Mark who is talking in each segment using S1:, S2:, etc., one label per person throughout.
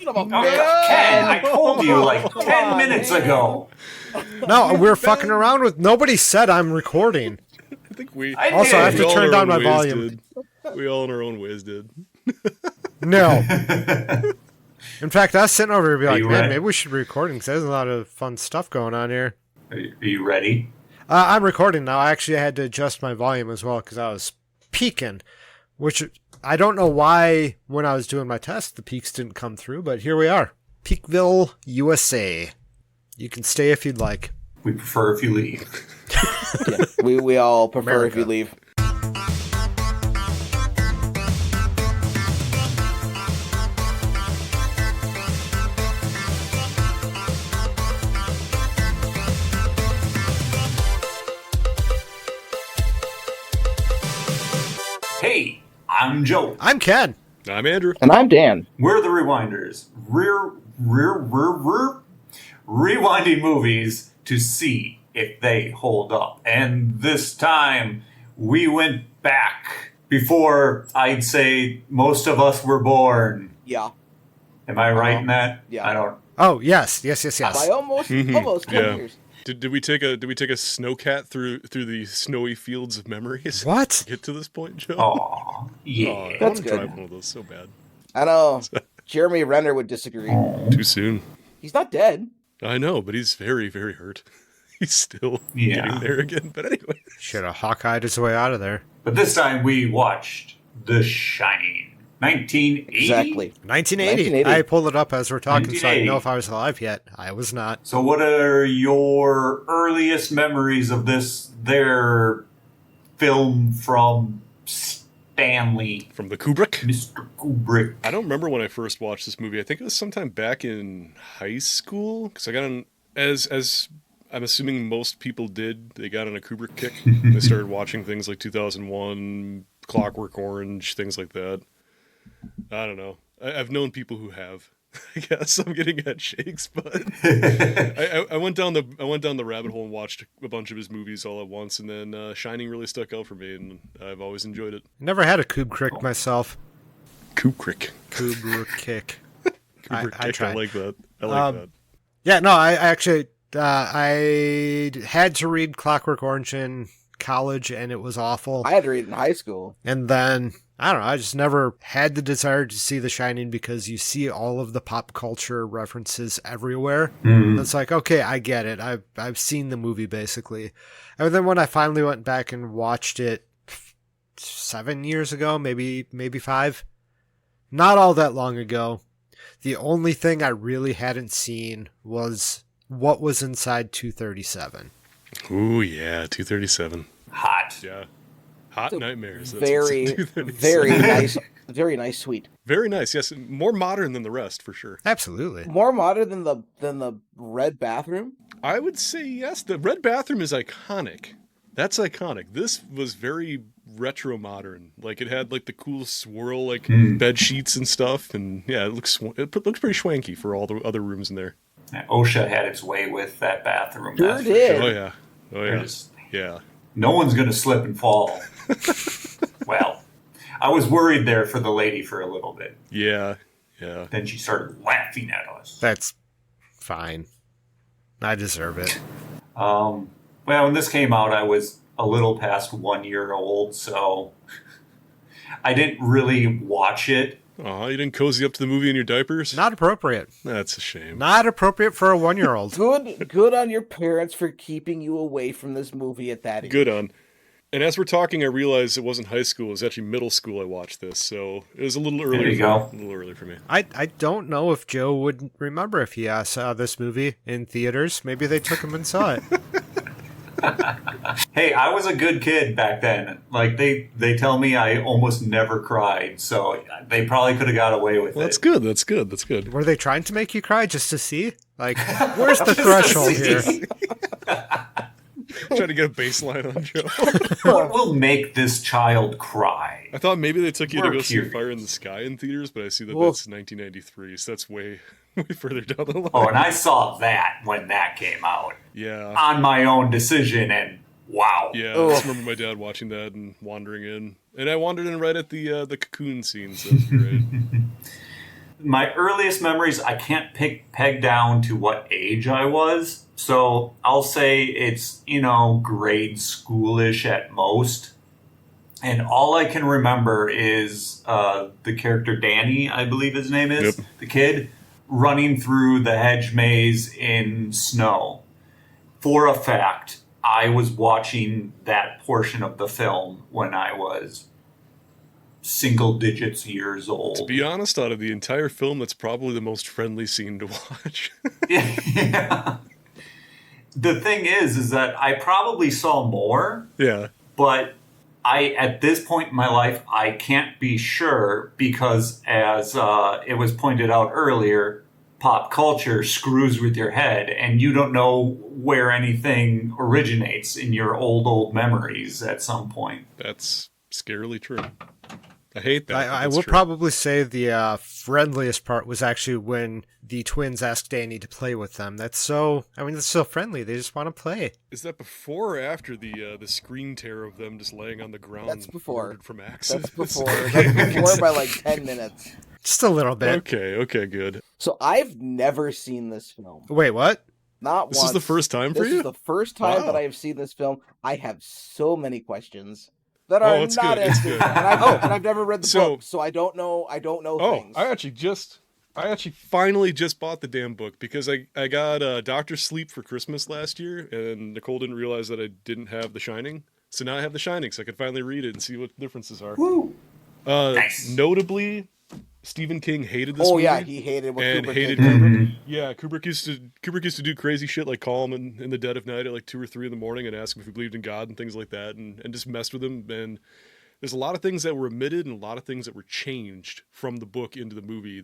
S1: Ken, I told you like 10 minutes ago.
S2: No, we're fucking around with. Nobody said I'm recording.
S3: I think we
S2: Also, I have to turn down my volume.
S3: We all in our own ways did.
S2: No. In fact, I was sitting over here and be like, man,
S1: ready?
S2: maybe we should be recording because there's a lot of fun stuff going on here.
S1: Are you ready?
S2: I'm recording now. I actually had to adjust my volume as well because I was peaking, which I don't know why when I was doing my test the peaks didn't come through, but here we are. Peakville, USA. You can stay if you'd like.
S1: We prefer if you leave.
S4: Yeah, we all prefer
S2: America.
S4: if you leave.
S1: Hey, I'm Joe.
S2: I'm Ken.
S3: I'm Andrew.
S4: And I'm Dan.
S1: We're the Rewinders. Rewinding movies to see if they hold up. And this time, we went back before, I'd say, most of us were born.
S4: Yeah.
S1: Am I right in that?
S4: Yeah.
S1: I don't...
S2: Oh, yes.
S4: By almost 10
S3: Yeah.
S4: years.
S3: Did we take a snowcat through the snowy fields of memories?
S2: What?
S3: To get to this point, Joe?
S1: Aw, yeah.
S3: I
S4: That's
S3: want to
S4: good.
S3: drive one of those so bad.
S4: I know. Jeremy Renner would disagree.
S3: Too soon.
S4: He's not dead.
S3: I know, but he's very, very hurt. He's still
S1: Yeah.
S3: getting there again. But anyway.
S2: Should have Hawkeyed his way out of there.
S1: But this time we watched The Shining. 1980?
S4: Exactly.
S2: 1980.
S4: 1980.
S2: I pulled it up as we're talking, so I didn't know
S1: 1980.
S2: if I was alive yet. I was not.
S1: So what are your earliest memories of their film from Stanley,
S3: From the Kubrick?
S1: Mr. Kubrick?
S3: I don't remember when I first watched this movie. I think it was sometime back in high school. Because I got on, as I'm assuming most people did, they got on a Kubrick kick. They started watching things like 2001, Clockwork Orange, things like that. I don't know. I've known people who have. I guess I'm getting head shakes, but I went down the rabbit hole and watched a bunch of his movies all at once, and then Shining really stuck out for me, and I've always enjoyed it.
S2: Never had a Kubrick myself.
S3: Kubrick.
S2: Kubrick kick.
S3: Kubrick
S2: I
S3: kick.
S2: tried.
S3: I like that. I like that.
S2: Yeah, no, I actually, I had to read Clockwork Orange in college, and it was awful.
S4: I had to read it in high school.
S2: And then, I don't know, I just never had the desire to see The Shining because you see all of the pop culture references everywhere. It's like, okay, I get it. I've seen the movie, basically. And then when I finally went back and watched it 7 years ago, maybe 5, not all that long ago, the only thing I really hadn't seen was what was inside 237.
S3: Ooh, yeah, 237.
S1: Hot.
S3: Yeah. Hot nightmares. That's
S4: Very,
S3: what's in 237.
S4: very nice suite.
S3: Very nice. Yes, more modern than the rest for sure.
S2: Absolutely.
S4: More modern than the red bathroom.
S3: I would say yes. The red bathroom is iconic. That's iconic. This was very retro modern. Like it had like the cool swirl like bed sheets and stuff, and yeah, it looks pretty swanky for all the other rooms in there.
S1: OSHA had its way with that bathroom.
S4: Sure
S1: that's for
S4: did.
S3: Oh yeah. Oh yeah.
S1: There's-
S3: Yeah.
S1: No one's going to slip and fall. Well, I was worried there for the lady for a little bit.
S3: Yeah. Yeah.
S1: Then she started laughing at us.
S2: That's fine. I deserve it.
S1: Well, when this came out, I was a little past 1 year old, so I didn't really watch it.
S3: Oh, you didn't cozy up to the movie in your diapers?
S2: Not appropriate.
S3: That's a shame.
S2: Not appropriate for a 1-year-old.
S4: Good on your parents for keeping you away from this movie at that age.
S3: Good on. And as we're talking, I realized it wasn't high school. It was actually middle school I watched this, so it was a little early.
S1: There you go.
S3: A little early for me.
S2: I don't know if Joe would remember if he saw this movie in theaters. Maybe they took him and saw it.
S1: Hey, I was a good kid back then. Like, they tell me I almost never cried, so they probably could have got away with
S3: Well,
S1: it.
S3: that's good. That's good. That's good.
S2: Were they trying to make you cry just to see? Like, where's the threshold here?
S3: Trying to get a baseline on Joe.
S1: What will make this child cry?
S3: I thought maybe they took you to
S1: We're
S3: go see
S1: curious.
S3: Fire in the Sky in theaters, but I see that
S4: Well-
S3: that's 1993, so that's way further down the line.
S1: Oh, and I saw that when that came out
S3: Yeah.
S1: on my own decision, and wow.
S3: Yeah, I just remember my dad watching that and wandering in. And I wandered in right at the cocoon scene, so it was great.
S1: my earliest memories, I can't peg down to what age I was. So I'll say it's, grade schoolish at most. And all I can remember is the character Danny, I believe his name is, the kid, running through the hedge maze in snow. For a fact, I was watching that portion of the film when I was single digits years old.
S3: To be honest, out of the entire film, that's probably the most friendly scene to watch.
S1: Yeah. The thing is that I probably saw more.
S3: Yeah.
S1: But at this point in my life, I can't be sure because, as it was pointed out earlier, pop culture screws with your head and you don't know where anything originates in your old memories at some point.
S3: That's scarily true. I hate that.
S2: I will probably say the friendliest part was actually when the twins asked Danny to play with them. That's so friendly. They just want to play.
S3: Is that before or after the screen tear of them just laying on the ground?
S4: That's before.
S3: Murdered from accident?
S4: That's before. That's before by like 10 minutes.
S2: Just a little bit.
S3: Okay, good.
S4: So I've never seen this film.
S2: Wait, what?
S4: Not once.
S3: This is the first time for you?
S4: This is the first time that I have seen this film. I have so many questions that are not answered. And I've never read the book, so I don't know things.
S3: I actually finally just bought the damn book because I got Dr. Sleep for Christmas last year, and Nicole didn't realize that I didn't have The Shining. So now I have The Shining, so I could finally read it and see what the differences are.
S1: Woo!
S3: Nice. Notably, Stephen King hated this movie.
S4: Oh yeah, he hated what
S3: and
S4: Kubrick
S3: hated
S4: did.
S3: Kubrick. Yeah, Kubrick used to do crazy shit like call him in the dead of night at like 2 or 3 in the morning and ask him if he believed in God and things like that, and just messed with him. And there's a lot of things that were omitted and a lot of things that were changed from the book into the movie.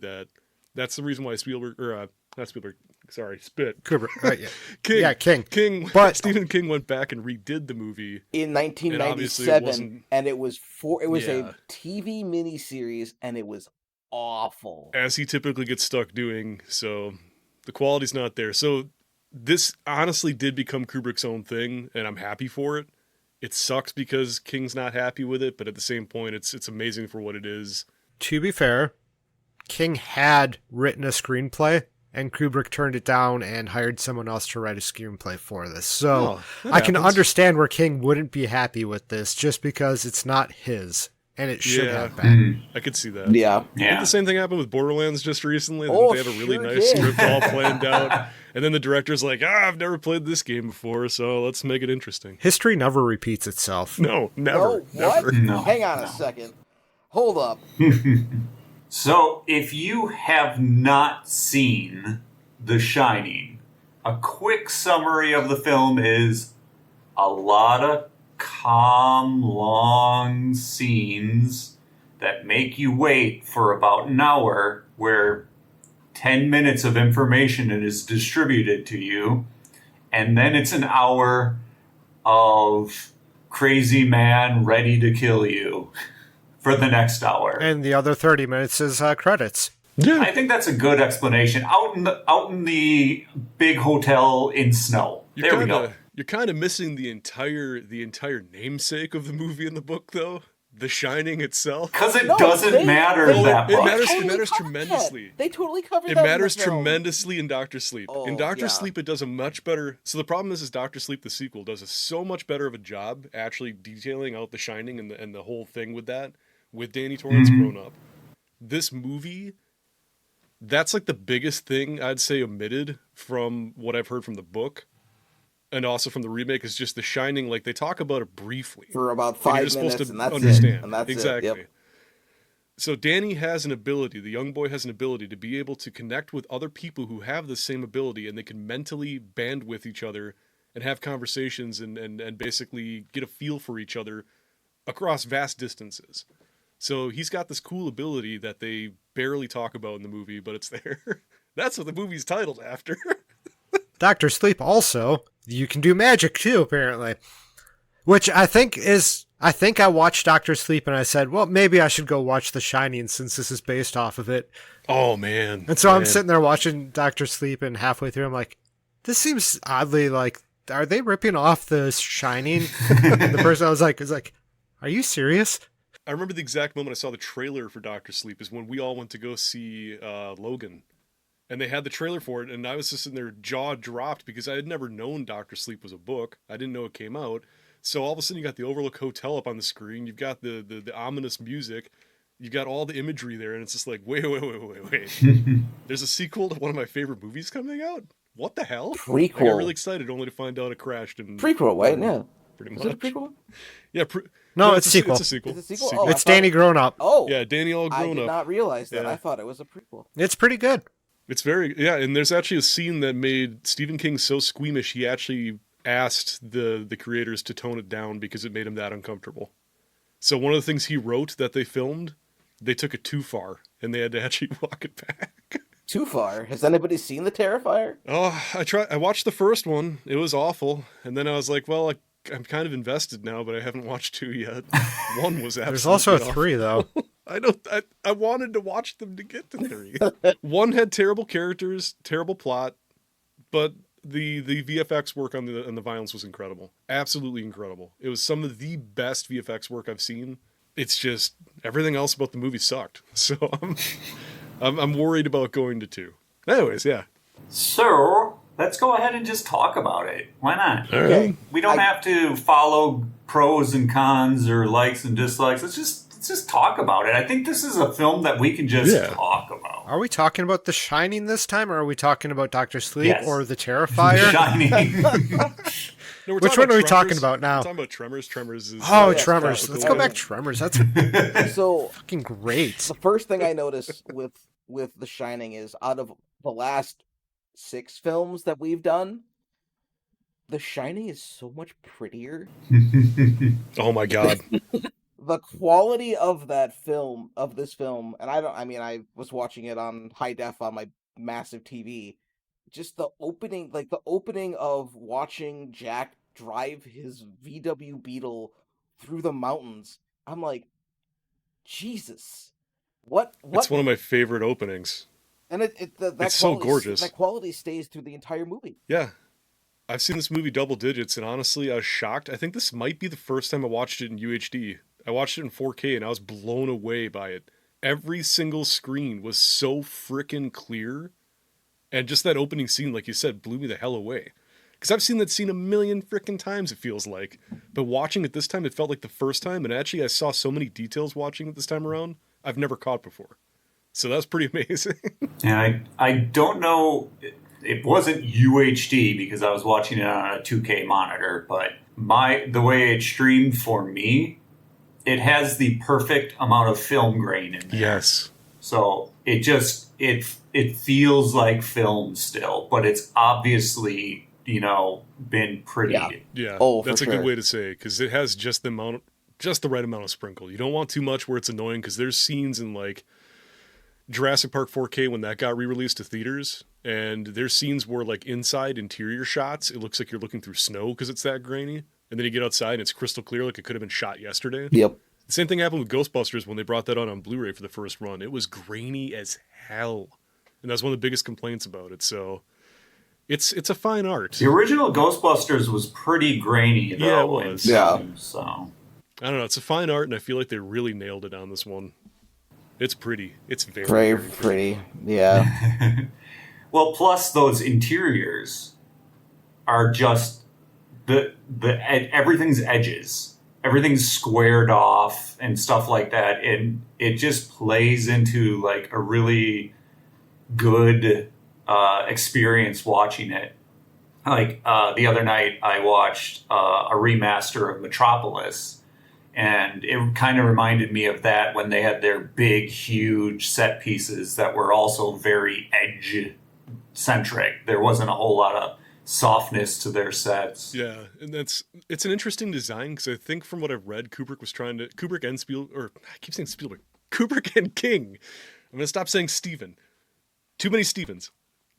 S3: That's the reason why Spit.
S2: Kubrick.
S3: Yeah.
S2: King.
S3: King.
S2: But
S3: Stephen King went back and redid the movie
S4: In 1997, and it was a TV miniseries, and it was awful.
S3: as he typically gets stuck doing. So the quality's not there. So this honestly did become Kubrick's own thing, and I'm happy for it. It sucks because King's not happy with it, but at the same point, it's amazing for what it is.
S2: to be fair, King had written a screenplay, and Kubrick turned it down and hired someone else to write a screenplay for this. So I can understand where King wouldn't be happy with this just because it's not his, and it should have been.
S3: I could see that.
S4: Yeah.
S3: I think the same thing happened with Borderlands just recently.
S4: Oh,
S3: they have a really
S4: sure
S3: nice
S4: did.
S3: script all planned out. And then the director's like, I've never played this game before, so let's make it interesting.
S2: History never repeats itself.
S3: No, never.
S4: No, what?
S3: Never.
S1: No.
S4: Hang on a second. Hold up.
S1: So, if you have not seen The Shining, a quick summary of the film is a lot of calm, long scenes that make you wait for about an hour, where 10 minutes of information is distributed to you, and then it's an hour of crazy man ready to kill you for the next hour.
S2: And the other 30 minutes is credits.
S3: Yeah.
S1: I think that's a good explanation. Out in the big hotel in snow. There we go.
S3: You're kind of missing the entire namesake of the movie in the book, though. The Shining itself.
S1: Because it doesn't matter that much.
S3: It matters tremendously.
S4: They totally covered
S3: It
S4: that.
S3: matters
S4: in the film.
S3: tremendously in Dr. Sleep.
S4: Oh,
S3: In Dr.
S4: yeah.
S3: Sleep, it does a much better... So the problem is Dr. Sleep, the sequel, does so much better of a job actually detailing out The Shining and the whole thing with that, with Danny Torrance grown up. This movie, that's like the biggest thing I'd say omitted from what I've heard from the book. And also from the remake is just The Shining. Like, they talk about it briefly.
S4: For about
S3: And
S4: 5
S3: you're just
S4: minutes,
S3: supposed to
S4: and that's
S3: understand.
S4: it. And that's
S3: exactly.
S4: it. Yep.
S3: So Danny has an ability, the young boy has an ability to be able to connect with other people who have the same ability, and they can mentally band with each other and have conversations and basically get a feel for each other across vast distances. So he's got this cool ability that they barely talk about in the movie, but it's there. That's what the movie's titled after.
S2: Dr. Sleep also, you can do magic too, apparently. Which I think I watched Dr. Sleep and I said, well, maybe I should go watch The Shining since this is based off of it.
S3: Oh, man.
S2: And so I'm sitting there watching Dr. Sleep, and halfway through I'm like, this seems oddly like, are they ripping off The Shining? And the person I was like, are you serious?
S3: I remember the exact moment I saw the trailer for Doctor Sleep is when we all went to go see Logan. And they had the trailer for it, and I was just sitting there, jaw dropped, because I had never known Doctor Sleep was a book. I didn't know it came out. So all of a sudden, you got the Overlook Hotel up on the screen. You've got the ominous music. You got all the imagery there, and it's just like, wait. There's a sequel to one of my favorite movies coming out? What the hell?
S4: Prequel.
S3: I got really excited only to find out it crashed. And
S4: prequel, right? Yeah.
S3: Pretty much.
S4: Is it a prequel?
S3: Yeah.
S2: No, it's
S3: a
S2: sequel.
S3: It's a sequel.
S4: It's a sequel? Oh,
S2: it's Danny grown up.
S4: Oh.
S3: Yeah, Danny all grown up.
S4: I did not realize that.
S3: Yeah.
S4: I thought it was a prequel.
S2: It's pretty good.
S3: It's very, yeah, and there's actually a scene that made Stephen King so squeamish, he actually asked the creators to tone it down because it made him that uncomfortable. So one of the things he wrote that they filmed, they took it too far, and they had to actually walk it back.
S4: Too far? Has anybody seen The Terrifier?
S3: Oh, I watched the first one. It was awful. And then I was like, well, I'm kind of invested now, but I haven't watched 2 yet. 1 was absolutely
S2: There's also a
S3: awful.
S2: 3, though.
S3: I wanted to watch them to get to 3. 1 had terrible characters, terrible plot, but the VFX work on the violence was incredible. Absolutely incredible. It was some of the best VFX work I've seen. It's just everything else about the movie sucked. So I'm worried about going to 2. Anyways, yeah.
S1: So let's go ahead and just talk about it. Why not?
S3: All right.
S1: We don't have to follow pros and cons or likes and dislikes. Let's just talk about it. I think this is a film that we can just talk about.
S2: Are we talking about The Shining this time, or are we talking about Dr. Sleep
S1: Yes.
S2: or The Terrifier?
S1: Shining.
S3: No,
S2: Which one are we talking about now?
S3: We're talking about Tremors. Tremors is...
S2: Tremors. Let's go back to Tremors. That's
S4: So
S2: fucking great.
S4: the first thing I noticed with The Shining is, out of the last 6 films that we've done, The Shining is so much prettier.
S3: Oh my god.
S4: The quality of this film, and I was watching it on high def on my massive TV. Just the opening of watching Jack drive his VW Beetle through the mountains. I'm like, Jesus, what?
S3: It's one of my favorite openings.
S4: And
S3: it's so gorgeous.
S4: That quality stays through the entire movie.
S3: Yeah. I've seen this movie double digits, and honestly, I was shocked. I think this might be the first time I watched it in UHD. I watched it in 4K, and I was blown away by it. Every single screen was so frickin' clear. And just that opening scene, like you said, blew me the hell away. Because I've seen that scene a million frickin' times, it feels like. But watching it this time, it felt like the first time. And actually, I saw so many details watching it this time around I've never caught before. So that was pretty amazing.
S1: And I don't know, it wasn't UHD because I was watching it on a 2K monitor, but the way it streamed for me, it has the perfect amount of film grain in there.
S3: Yes.
S1: So it just, it feels like film still, but it's obviously, been pretty.
S3: Yeah.
S4: Oh,
S3: that's
S4: for
S3: a
S4: sure.
S3: good way to say it, because it has just the right amount of sprinkle. You don't want too much where it's annoying, because there's scenes in like Jurassic Park 4K when that got re-released to theaters, and there's scenes where like inside interior shots, it looks like you're looking through snow because it's that grainy. And then you get outside and it's crystal clear like it could have been shot yesterday.
S4: Yep.
S3: The same thing happened with Ghostbusters when they brought that out on Blu-ray for the first run. It was grainy as hell. And that's one of the biggest complaints about it. So it's a fine art.
S1: The original Ghostbusters was pretty grainy, though.
S3: Yeah, it was.
S4: Yeah.
S1: So
S3: I don't know. It's a fine art, and I feel like they really nailed it on this one. It's pretty. It's very,
S4: Very
S3: very
S4: pretty. Yeah.
S1: well, plus those interiors are just everything's edges. Everything's squared off and stuff like that, and it just plays into like a really good experience watching it. Like the other night, I watched a remaster of Metropolis, and it kind of reminded me of that when they had their big, huge set pieces that were also very edge-centric. There wasn't a whole lot of softness to their sets.
S3: Yeah, and it's an interesting design, because I think from what I've read, Kubrick and Spielberg, Kubrick and King. I'm gonna stop saying Steven. Too many Stevens.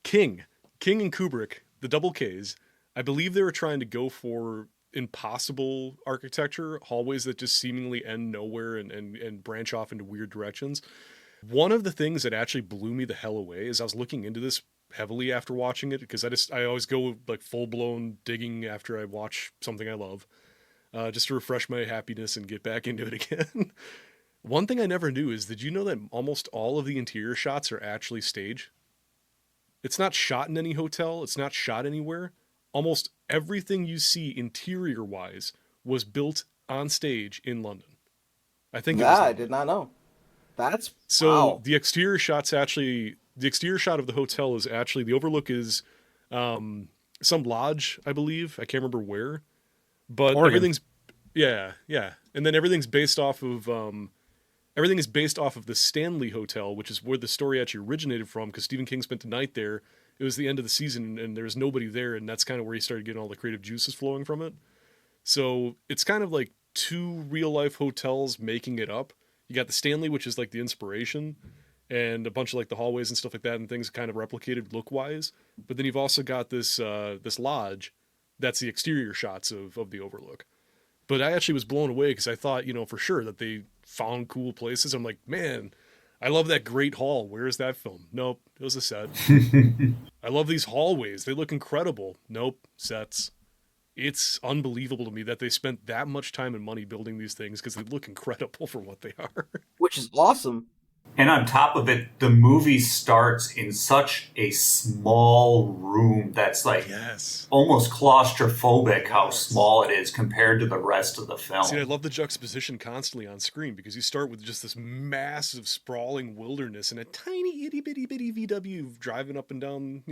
S3: King and Kubrick, the double Ks. I believe they were trying to go for impossible architecture, hallways that just seemingly end nowhere and branch off into weird directions. One of the things that actually blew me the hell away is I was looking into this heavily after watching it, because I always go like full-blown digging after I watch something I love, just to refresh my happiness and get back into it again. One thing I never knew is, did you know that almost all of the interior shots are actually stage? It's not shot in any hotel, it's not shot anywhere. Almost everything you see interior wise was built on stage in London. I think it
S4: That
S3: was
S4: I did
S3: London.
S4: not know. That's
S3: So
S4: wow.
S3: the exterior shots actually, the exterior shot of the hotel is actually, the overlook is um, some lodge, I believe. I can't remember where, but
S2: Oregon.
S3: everything's, yeah, yeah. And then everything is based off of the Stanley Hotel, which is where the story actually originated from, because Stephen King spent the night there. It was the end of the season, and there was nobody there, and that's kind of where he started getting all the creative juices flowing from it. So it's kind of like two real life hotels making it up. You got the Stanley, which is like the inspiration, and a bunch of like the hallways and stuff like that, and things kind of replicated look wise. But then you've also got this lodge, that's the exterior shots of the Overlook. But I actually was blown away because I thought, for sure that they found cool places. I'm like, man, I love that great hall. Where is that film? Nope, it was a set. I love these hallways. They look incredible. Nope, sets. It's unbelievable to me that they spent that much time and money building these things because they look incredible for what they are.
S4: Which is awesome.
S1: And on top of it, the movie starts in such a small room that's like
S3: Yes.
S1: almost claustrophobic how
S3: Yes.
S1: small it is compared to the rest of the
S3: See, I
S1: film.
S3: love the juxtaposition constantly on screen because you start with just this massive, sprawling wilderness and a tiny, itty bitty bitty VW driving up and down,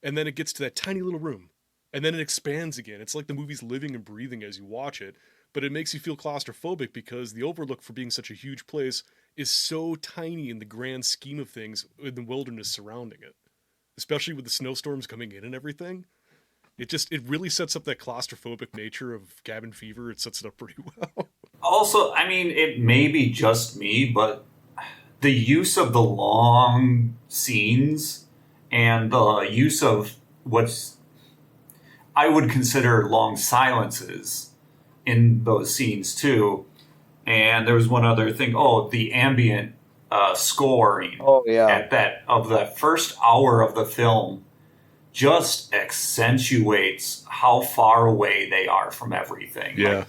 S3: and then it gets to that tiny little room. And then it expands again. It's like the movie's living and breathing as you watch it, but it makes you feel claustrophobic because the Overlook, for being such a huge place, is so tiny in the grand scheme of things in the wilderness surrounding it, especially with the snowstorms coming in and everything. It really sets up that claustrophobic nature of cabin fever. It sets it up pretty well.
S1: Also, I mean, it may be just me, but the use of the long scenes and the use of what's I would consider long silences in those scenes too. And there was one other thing. Oh, the ambient scoring
S4: Oh yeah.
S1: at that of the first hour of the film just accentuates how far away they are from everything.
S3: Yeah.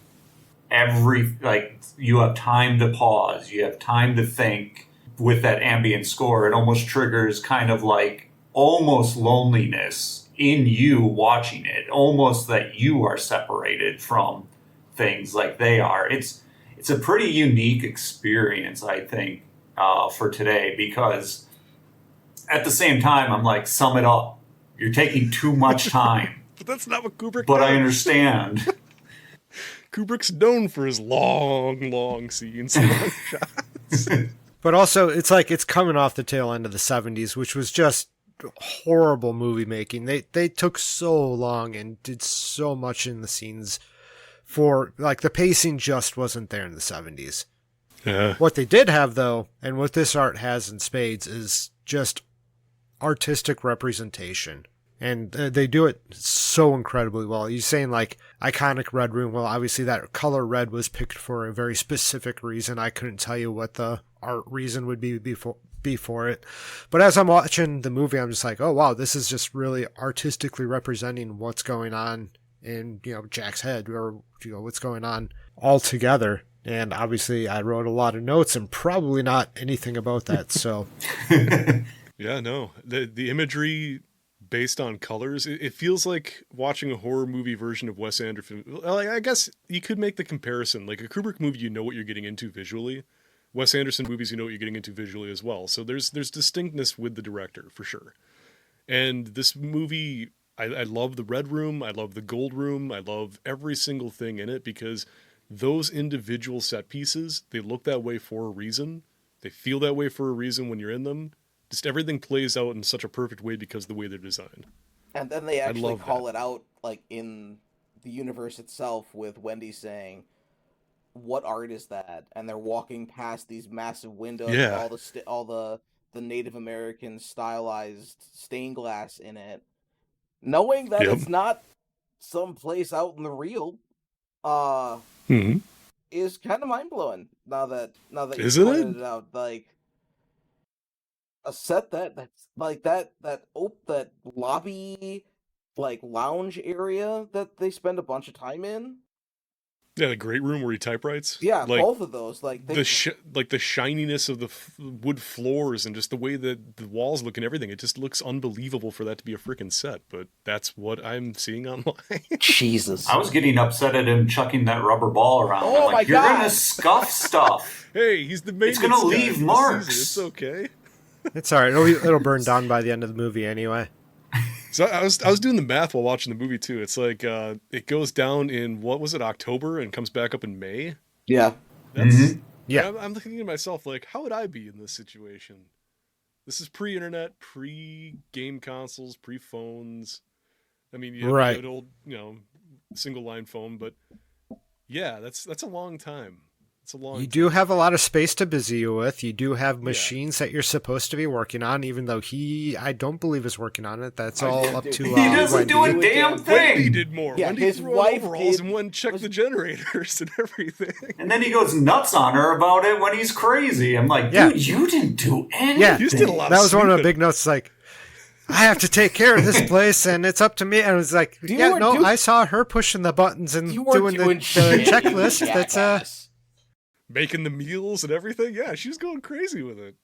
S1: Like you have time to pause, you have time to think. With that ambient score, it almost triggers kind of like almost loneliness in you watching it, almost that you are separated from things like they are. It's a pretty unique experience, I think, for today, because at the same time, I'm like, sum it up. You're taking too much time,
S3: But that's not what Kubrick
S1: but I
S3: does.
S1: understand.
S3: Kubrick's known for his long, long scenes, long shots.
S2: But also, it's like it's coming off the tail end of the 70s, which was just horrible movie making. They took so long and did so much in the scenes for like the pacing just wasn't there in the 70s.
S3: Yeah.
S2: What they did have though, and what this art has in spades is just artistic representation. And they do it so incredibly well. You're saying like iconic red room. Well, obviously that color red was picked for a very specific reason. I couldn't tell you what the art reason would be for it. But as I'm watching the movie, I'm just like, oh wow, this is just really artistically representing what's going on in Jack's head, or what's going on all together. And obviously, I wrote a lot of notes and probably not anything about that. So
S3: Yeah, no. The imagery based on colors, it feels like watching a horror movie version of Wes Anderson. Well, I guess you could make the comparison. Like a Kubrick movie, you know what you're getting into visually. Wes Anderson movies, you know what you're getting into visually as well. So there's distinctness with the director for sure. And this movie, I love the red room. I love the gold room. I love every single thing in it because those individual set pieces, they look that way for a reason. They feel that way for a reason when you're in them. Just everything plays out in such a perfect way because of the way they're designed.
S4: And then they
S3: I
S4: actually
S3: love that.
S4: call it out like in the universe itself with Wendy saying, "What art is that?" And they're walking past these massive windows with
S3: Yeah.
S4: all the Native American stylized stained glass in it, knowing that
S3: Yep.
S4: it's not someplace out in the real, uh,
S3: Hmm.
S4: is kind of mind blowing. Now that you
S3: Isn't it?
S4: pointed it out, like a set that's like that lobby, like lounge area that they spend a bunch of time in.
S3: Yeah, the great room where he typewrites.
S4: Yeah,
S3: like,
S4: both of those. Like
S3: the shininess of the wood floors and just the way that the walls look and everything. It just looks unbelievable for that to be a freaking set. But that's what I'm seeing online.
S4: Jesus.
S1: I was getting upset at him chucking that rubber ball around.
S4: Oh, my
S1: You're
S4: God.
S1: gonna scuff stuff.
S3: Hey, he's the maintenance
S1: It's gonna
S3: guy
S1: leave
S3: for the
S1: marks.
S3: season. It's okay.
S2: It's all right. It'll burn down by the end of the movie anyway.
S3: So I was doing the math while watching the movie too. It's like it goes down in, what was it, October, and comes back up in May.
S4: Yeah.
S3: That's
S2: Yeah.
S3: I'm thinking to myself, like, how would I be in this situation? This is pre-internet, pre-game consoles, pre-phones. I mean, you have
S2: Right.
S3: an old, single line phone, but yeah, that's a long time. It's a long.
S2: You do have a lot of space to busy you with. You do have
S3: Yeah.
S2: machines that you're supposed to be working on, even though I don't believe is working on it. That's all up to
S1: He doesn't do a
S2: Wendy.
S1: damn
S3: Wendy
S1: thing.
S3: did more.
S4: Yeah,
S3: Wendy
S4: his
S3: threw on
S4: wife
S3: overalls
S4: did-
S3: and went and checked the generators and everything.
S1: And then he goes nuts on her about it when he's crazy. I'm like,
S2: Yeah.
S1: dude, you didn't do anything.
S2: Yeah.
S3: You just did a lot
S2: That
S3: of
S2: was one of the
S3: sleeping.
S2: big notes. Like, I have to take care of this place, and it's up to me. And it was like,
S4: You
S2: yeah,
S4: weren't
S2: no,
S4: doing-
S2: I saw her pushing the buttons and
S4: You weren't
S2: doing
S4: doing
S2: the
S4: shit,
S2: checklist.
S4: you
S2: That's
S4: jackass.
S3: Making the meals and everything. Yeah, she was going crazy with it.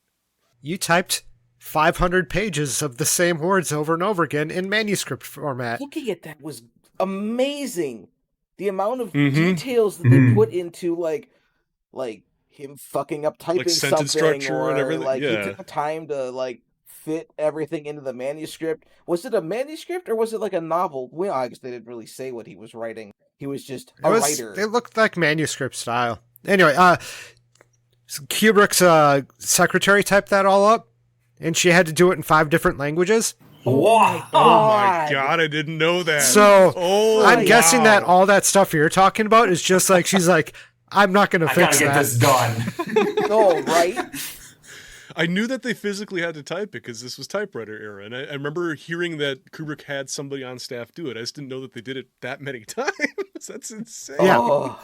S2: you typed 500 pages of the same words over and over again in manuscript format.
S4: Looking at that was amazing. The amount of
S3: Mhm.
S4: details that they put into like him fucking up typing
S3: sentence
S4: something,
S3: structure
S4: or
S3: and everything,
S4: like he
S3: yeah.
S4: took the time to like fit everything into the manuscript. Was it a manuscript or was it like a novel? Well, I guess they didn't really say what he was writing. He was just a writer.
S2: It looked like manuscript style. Anyway, Kubrick's secretary typed that all up, and she had to do it in 5 different languages.
S1: Wow.
S3: Oh my god, I didn't know that.
S2: So
S3: oh,
S2: I'm guessing
S3: wow.
S2: that all that stuff you're talking about is just like, she's like, I'm not going to
S1: I gotta
S2: fix
S1: get
S2: that.
S1: this done.
S4: Oh, right?
S3: I knew that they physically had to type it because this was typewriter era, and I remember hearing that Kubrick had somebody on staff do it. I just didn't know that they did it that many times. That's insane.
S2: Yeah.
S4: Oh,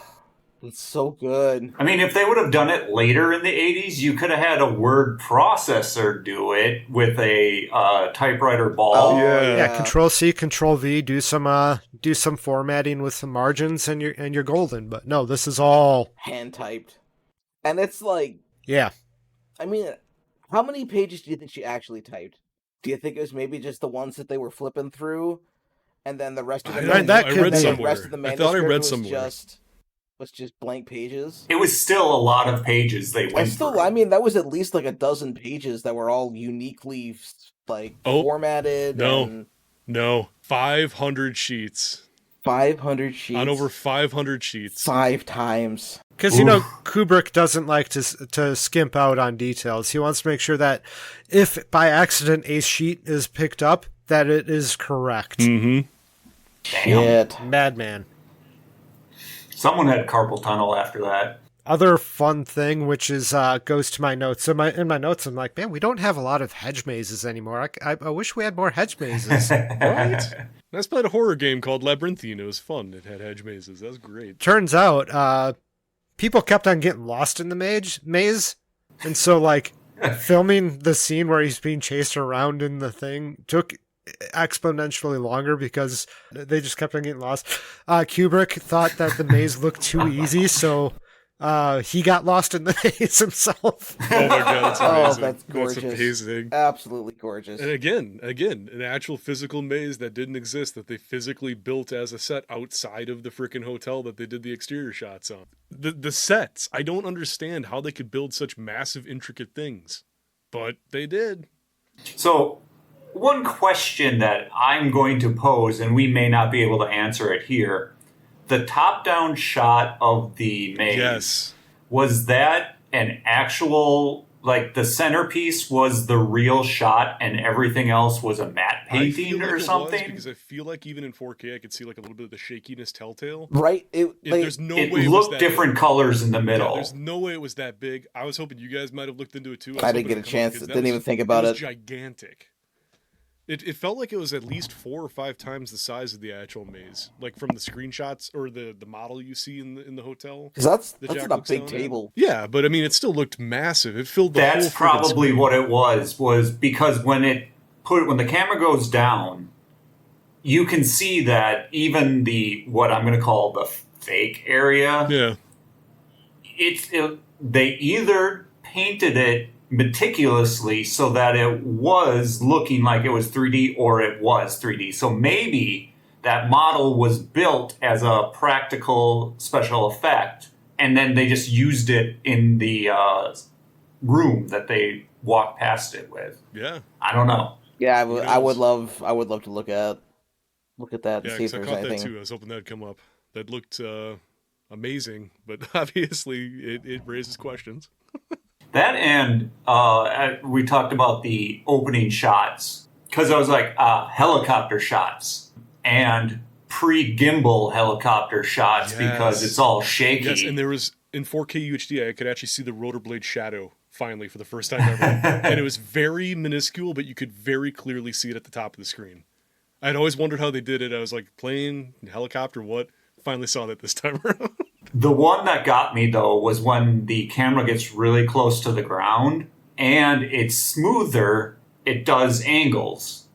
S4: it's so good.
S1: I mean, if they would have done it later in the 80s, you could have had a word processor do it with a typewriter ball.
S4: Oh,
S3: yeah.
S2: Yeah, Control C, Control V, do some formatting with some margins, and you're golden. But no, this is all
S4: Hand typed. And it's like,
S2: yeah.
S4: I mean, how many pages do you think she actually typed? Do you think it was maybe just the ones that they were flipping through, and then the rest of the
S3: I
S2: don't know. That
S3: I
S2: could
S3: read
S2: be.
S4: the
S3: somewhere.
S4: rest of the
S3: I thought I
S4: manuscript
S3: read
S4: was
S3: somewhere.
S4: just blank pages?
S1: It was still a lot of pages they
S4: And
S1: went
S4: still,
S1: through.
S4: I mean, that was at least like a dozen pages that were all uniquely like
S3: Oh,
S4: formatted.
S3: no.
S4: And
S3: No, 500 sheets.
S4: 500 sheets
S3: On over 500 sheets.
S4: 5 times.
S2: Because, Kubrick doesn't like to skimp out on details. He wants to make sure that if by accident a sheet is picked up, that it is correct.
S3: Mm-hmm.
S4: Shit.
S2: Madman.
S1: Someone had carpal tunnel after that.
S2: Other fun thing, which is goes to my notes. So in my notes, I'm like, man, we don't have a lot of hedge mazes anymore. I wish we had more hedge mazes.
S3: Right? I just played a horror game called Labyrinthine. It was fun. It had hedge mazes. That was great.
S2: Turns out, people kept on getting lost in the maze, and so like filming the scene where he's being chased around in the thing took exponentially longer because they just kept on getting lost. Kubrick thought that the maze looked too easy, so he got lost in the maze himself.
S3: Oh my god, that's
S4: Oh,
S3: amazing.
S4: that's gorgeous.
S3: That's amazing.
S4: Absolutely gorgeous.
S3: And again, an actual physical maze that didn't exist, that they physically built as a set outside of the freaking hotel that they did the exterior shots on. The sets, I don't understand how they could build such massive, intricate things, but they did.
S1: So, one question that I'm going to pose, and we may not be able to answer it here. The top-down shot of the maze,
S3: Yes.
S1: was that an actual, like the centerpiece was the real shot and everything else was a matte
S3: I feel
S1: painting
S3: like
S1: or
S3: it
S1: something?
S3: was, because I feel like even in 4K I could see like a little bit of the shakiness telltale.
S4: Right?
S3: There's no
S1: It
S3: way it was
S1: looked
S3: that
S1: different
S3: big.
S1: colors in the
S3: Yeah,
S1: middle.
S3: there's no way it was that big. I was hoping you guys might have looked into it too. was
S4: I didn't
S3: hoping
S4: get a
S3: to come up
S4: chance.
S3: because that
S4: Didn't even think about
S3: it.
S4: it.
S3: Was gigantic. It felt like it was at least 4 or 5 times the size of the actual maze, like from the screenshots or the model you see in the hotel.
S4: Because that's
S3: The
S4: not
S3: Jack
S4: a
S3: looks
S4: big
S3: down at.
S4: table.
S3: Yeah, but I mean, it still looked massive. It filled the whole.
S1: That's
S3: freaking
S1: probably
S3: screen.
S1: what it was because when the camera goes down, you can see that even what I'm going to call the fake area.
S3: Yeah.
S1: They either painted it meticulously so that it was looking like it was 3D or it was 3D. So maybe that model was built as a practical special effect, and then they just used it in the room that they walked past it with.
S3: Yeah.
S1: I don't know.
S4: Yeah, I would love to look at that and
S3: Yeah,
S4: see if
S3: because I
S4: there's
S3: caught
S4: anything.
S3: that too. I was hoping that'd come up. That looked amazing, but obviously it raises questions.
S1: That and we talked about the opening shots, because I was like, helicopter shots and pre-gimbal helicopter shots because it's all shaky.
S3: Yes, and there was, in 4K UHD, I could actually see the rotor blade shadow finally for the first time ever. And it was very minuscule, but you could very clearly see it at the top of the screen. I'd always wondered how they did it. I was like, plane, helicopter, what? Finally saw that this time around.
S1: The one that got me, though, was when the camera gets really close to the ground and it's smoother, it does angles.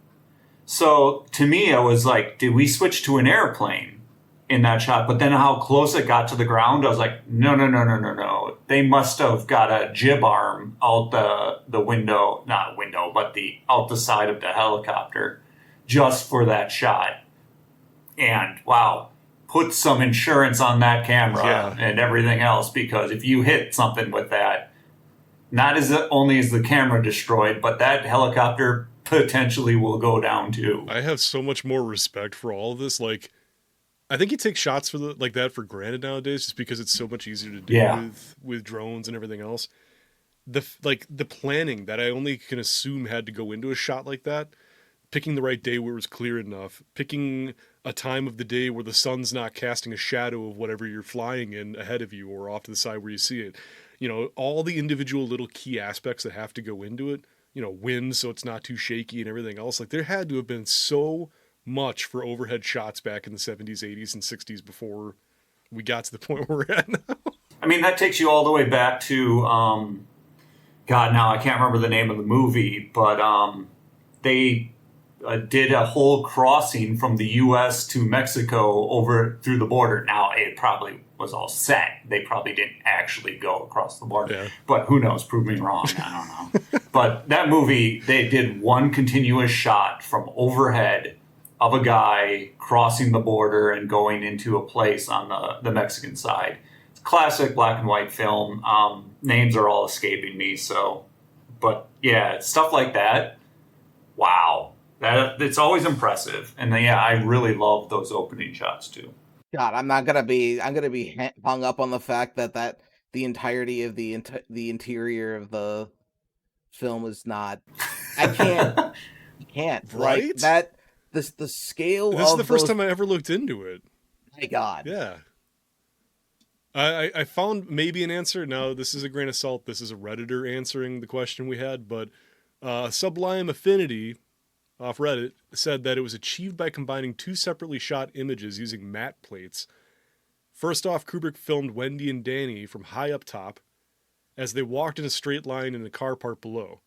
S1: So to me, I was like, did we switch to an airplane in that shot? But then how close it got to the ground, I was like, no. They must have got a jib arm out the window, not window, but out the side of the helicopter just for that shot. And wow, put some insurance on that camera and everything else, because if you hit something with that, not only is the camera destroyed, but that helicopter potentially will go down too.
S3: I have so much more respect for all of this. Like, I think you take shots like that for granted nowadays, just because it's so much easier to do with drones and everything else. The planning that I only can assume had to go into a shot like that, picking the right day where it was clear enough, picking a time of the day where the sun's not casting a shadow of whatever you're flying in ahead of you or off to the side where you see it. You know, all the individual little key aspects that have to go into it, you know, wind so it's not too shaky and everything else. Like, there had to have been so much for overhead shots back in the 70s, 80s, and 60s before we got to the point where we're at now.
S1: I mean, that takes you all the way back to, God, now I can't remember the name of the movie, but they did a whole crossing from the U.S. to Mexico over through the border. Now, it probably was all set. They probably didn't actually go across the border. Yeah. But who knows? Prove me wrong. I don't know. But that movie, they did one continuous shot from overhead of a guy crossing the border and going into a place on the Mexican side. It's a classic black and white film. Names are all escaping me. But yeah, stuff like that. Wow. It's always impressive. And I really love those opening shots too.
S4: God, I'm gonna be hung up on the fact that the entirety of the interior of the film is not. I can't.
S3: Right?
S4: Like that. The scale.
S3: This is the first time I ever looked into it.
S4: My God.
S3: Yeah. I found maybe an answer. Now, this is a grain of salt. This is a Redditor answering the question we had, but Sublime Affinity off Reddit said that it was achieved by combining two separately shot images using matte plates. First off, Kubrick filmed Wendy and Danny from high up top as they walked in a straight line in the car park below.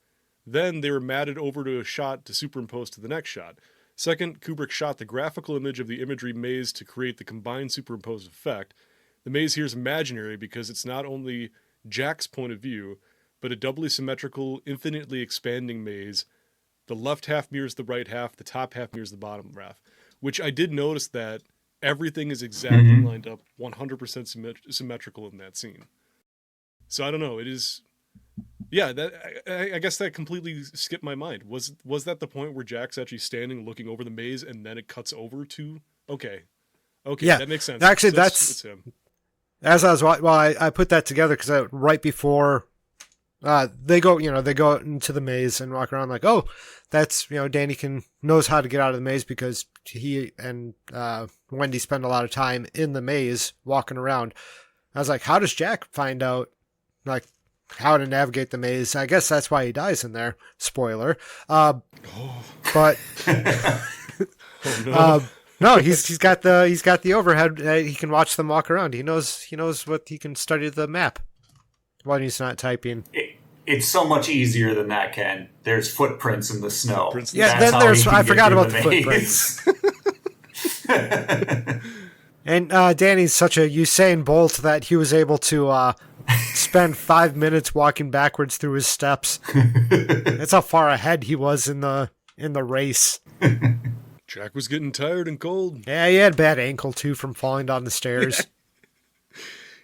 S3: Then they were matted over to a shot to superimpose to the next shot. Second, Kubrick shot the graphical image of the imagery maze to create the combined superimposed effect. The maze here is imaginary because it's not only Jack's point of view, but a doubly symmetrical, infinitely expanding maze. The left half mirrors the right half, the top half mirrors the bottom half, which I did notice that everything is exactly lined up 100% symmetrical in that scene. So I don't know, it is... Yeah, I guess that completely skipped my mind. Was that the point where Jack's actually standing looking over the maze and then it cuts over to... Okay, yeah, that makes sense.
S2: Actually,
S3: so
S2: that's
S3: him.
S2: As I was... Well, I put that together because right before... they go into the maze and walk around like, oh, that's, Danny knows how to get out of the maze because he and Wendy spend a lot of time in the maze walking around. I was like, how does Jack find out, like, how to navigate the maze? I guess that's why he dies in there. Spoiler. But
S3: oh, no.
S2: No, he's got the overhead. He can watch them walk around. He knows what he can study the map when he's not typing.
S1: It's so much easier than that, Ken. There's footprints in the snow.
S2: Yeah, then there's... I forgot about the footprints. And Danny's such a Usain Bolt that he was able to spend 5 minutes walking backwards through his steps. That's how far ahead he was in the race.
S3: Jack was getting tired and cold.
S2: Yeah, he had a bad ankle too from falling down the stairs.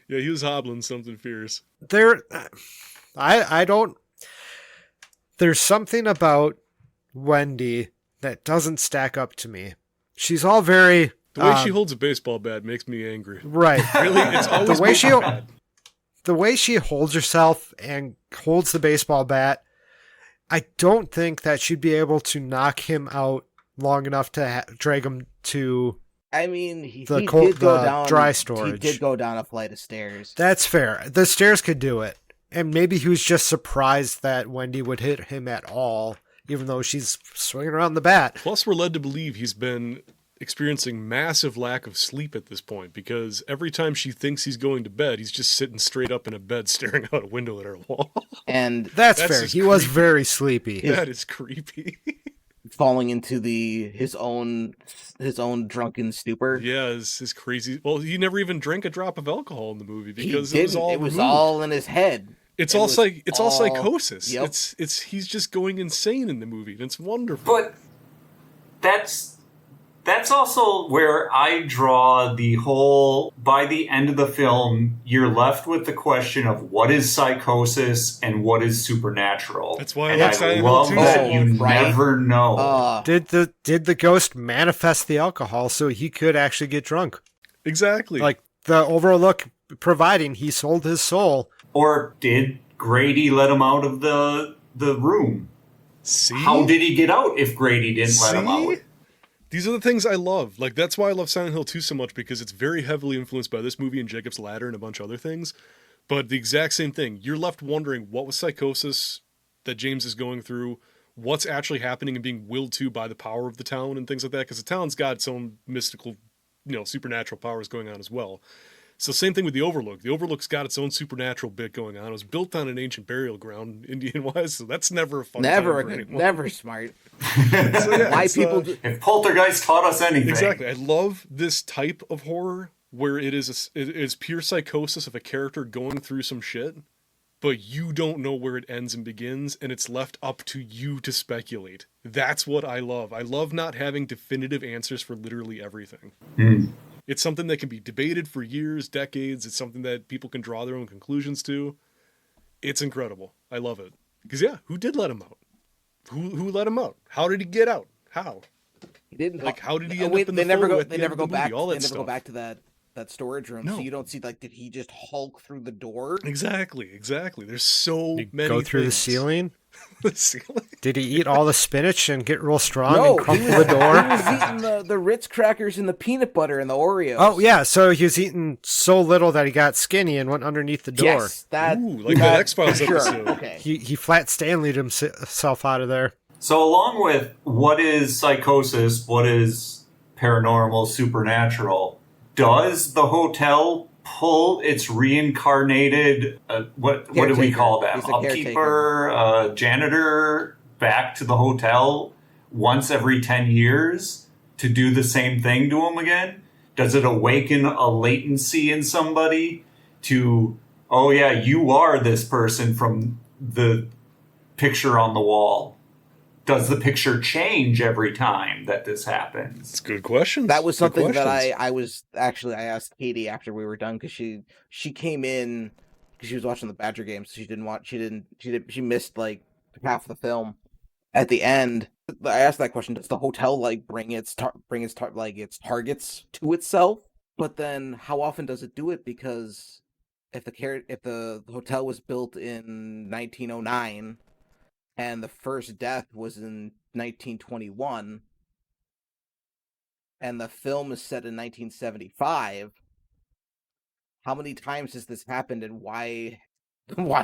S3: Yeah, he was hobbling something fierce.
S2: I don't. There's something about Wendy that doesn't stack up to me. She's all very.
S3: The way she holds a baseball bat makes me angry.
S2: Right.
S3: Really, it's always
S2: the way she holds herself and holds the baseball bat. I don't think that she'd be able to knock him out long enough to drag him to.
S4: I mean, he
S2: the
S4: did go down
S2: dry storage.
S4: He did go down a flight of stairs.
S2: That's fair. The stairs could do it. And maybe he was just surprised that Wendy would hit him at all, even though she's swinging around the bat.
S3: Plus, we're led to believe he's been experiencing massive lack of sleep at this point, because every time she thinks he's going to bed, he's just sitting straight up in a bed staring out a window at her wall.
S4: And
S2: that's fair. He was very sleepy.
S3: That is creepy.
S4: Falling into his own drunken stupor.
S3: Yeah, his crazy. Well, he never even drank a drop of alcohol in the movie because
S4: it was all in his head.
S3: It's all psychosis.
S4: Yep.
S3: It's he's just going insane in the movie, and it's wonderful.
S1: But that's also where I draw the whole, by the end of the film, you're left with the question of what is psychosis and what is supernatural.
S3: That's why
S1: I love that you never know.
S2: Did the ghost manifest the alcohol so he could actually get drunk?
S3: Exactly.
S2: Like the overlook providing he sold his soul.
S1: Or did Grady let him out of the room?
S3: See?
S1: How did he get out if Grady didn't let him out?
S3: These are the things I love. Like, that's why I love Silent Hill 2 so much, because it's very heavily influenced by this movie and Jacob's Ladder and a bunch of other things. But the exact same thing. You're left wondering what was psychosis that James is going through, what's actually happening and being willed to by the power of the town and things like that, because the town's got its own mystical, supernatural powers going on as well. So same thing with the Overlook. The Overlook's got its own supernatural bit going on. It was built on an ancient burial ground, Indian-wise, so that's never a fun time for anyone.
S4: Never smart.
S3: So, yeah,
S4: Why people
S1: if Poltergeist taught us anything.
S3: Exactly. I love this type of horror where it is pure psychosis of a character going through some shit, but you don't know where it ends and begins, and it's left up to you to speculate. That's what I love. I love not having definitive answers for literally everything. It's something that can be debated for years, decades. It's something that people can draw their own conclusions to. It's incredible. I love it. Because, who did let him out? Who let him out? How did he get out? How?
S4: He didn't.
S3: How did he end up in the photo at the end of the movie? All that stuff.
S4: Go back to that storage room,
S3: No.
S4: so you don't see, did he just Hulk through the door?
S3: Exactly. There's so many
S2: Go through the
S3: things.
S2: ceiling?
S3: The ceiling?
S2: Did he eat all the spinach and get real strong
S4: No,
S2: and crumple the door?
S4: He was eating the Ritz crackers and the peanut butter and the Oreos.
S2: Oh, yeah, so he was eating so little that he got skinny and went underneath the door.
S4: Yes, that
S3: X-Files
S4: sure.
S3: episode.
S4: Okay.
S2: He flat Stanley'd himself out of there.
S1: So along with what is psychosis, what is paranormal, supernatural, does the hotel pull its reincarnated, what do we call them? Upkeeper, janitor back to the hotel once every 10 years to do the same thing to him again? Does it awaken a latency in somebody to, oh yeah, you are this person from the picture on the wall? Does the picture change every time that this happens?
S3: It's a good question.
S4: That was something that I asked Katie after we were done, because she came in because she was watching the Badger game, so she missed like half the film. At the end, I asked that question: does the hotel bring its targets to itself? But then, how often does it do it? Because if the hotel was built in 1909. And the first death was in 1921, and the film is set in 1975. How many times has this happened, and why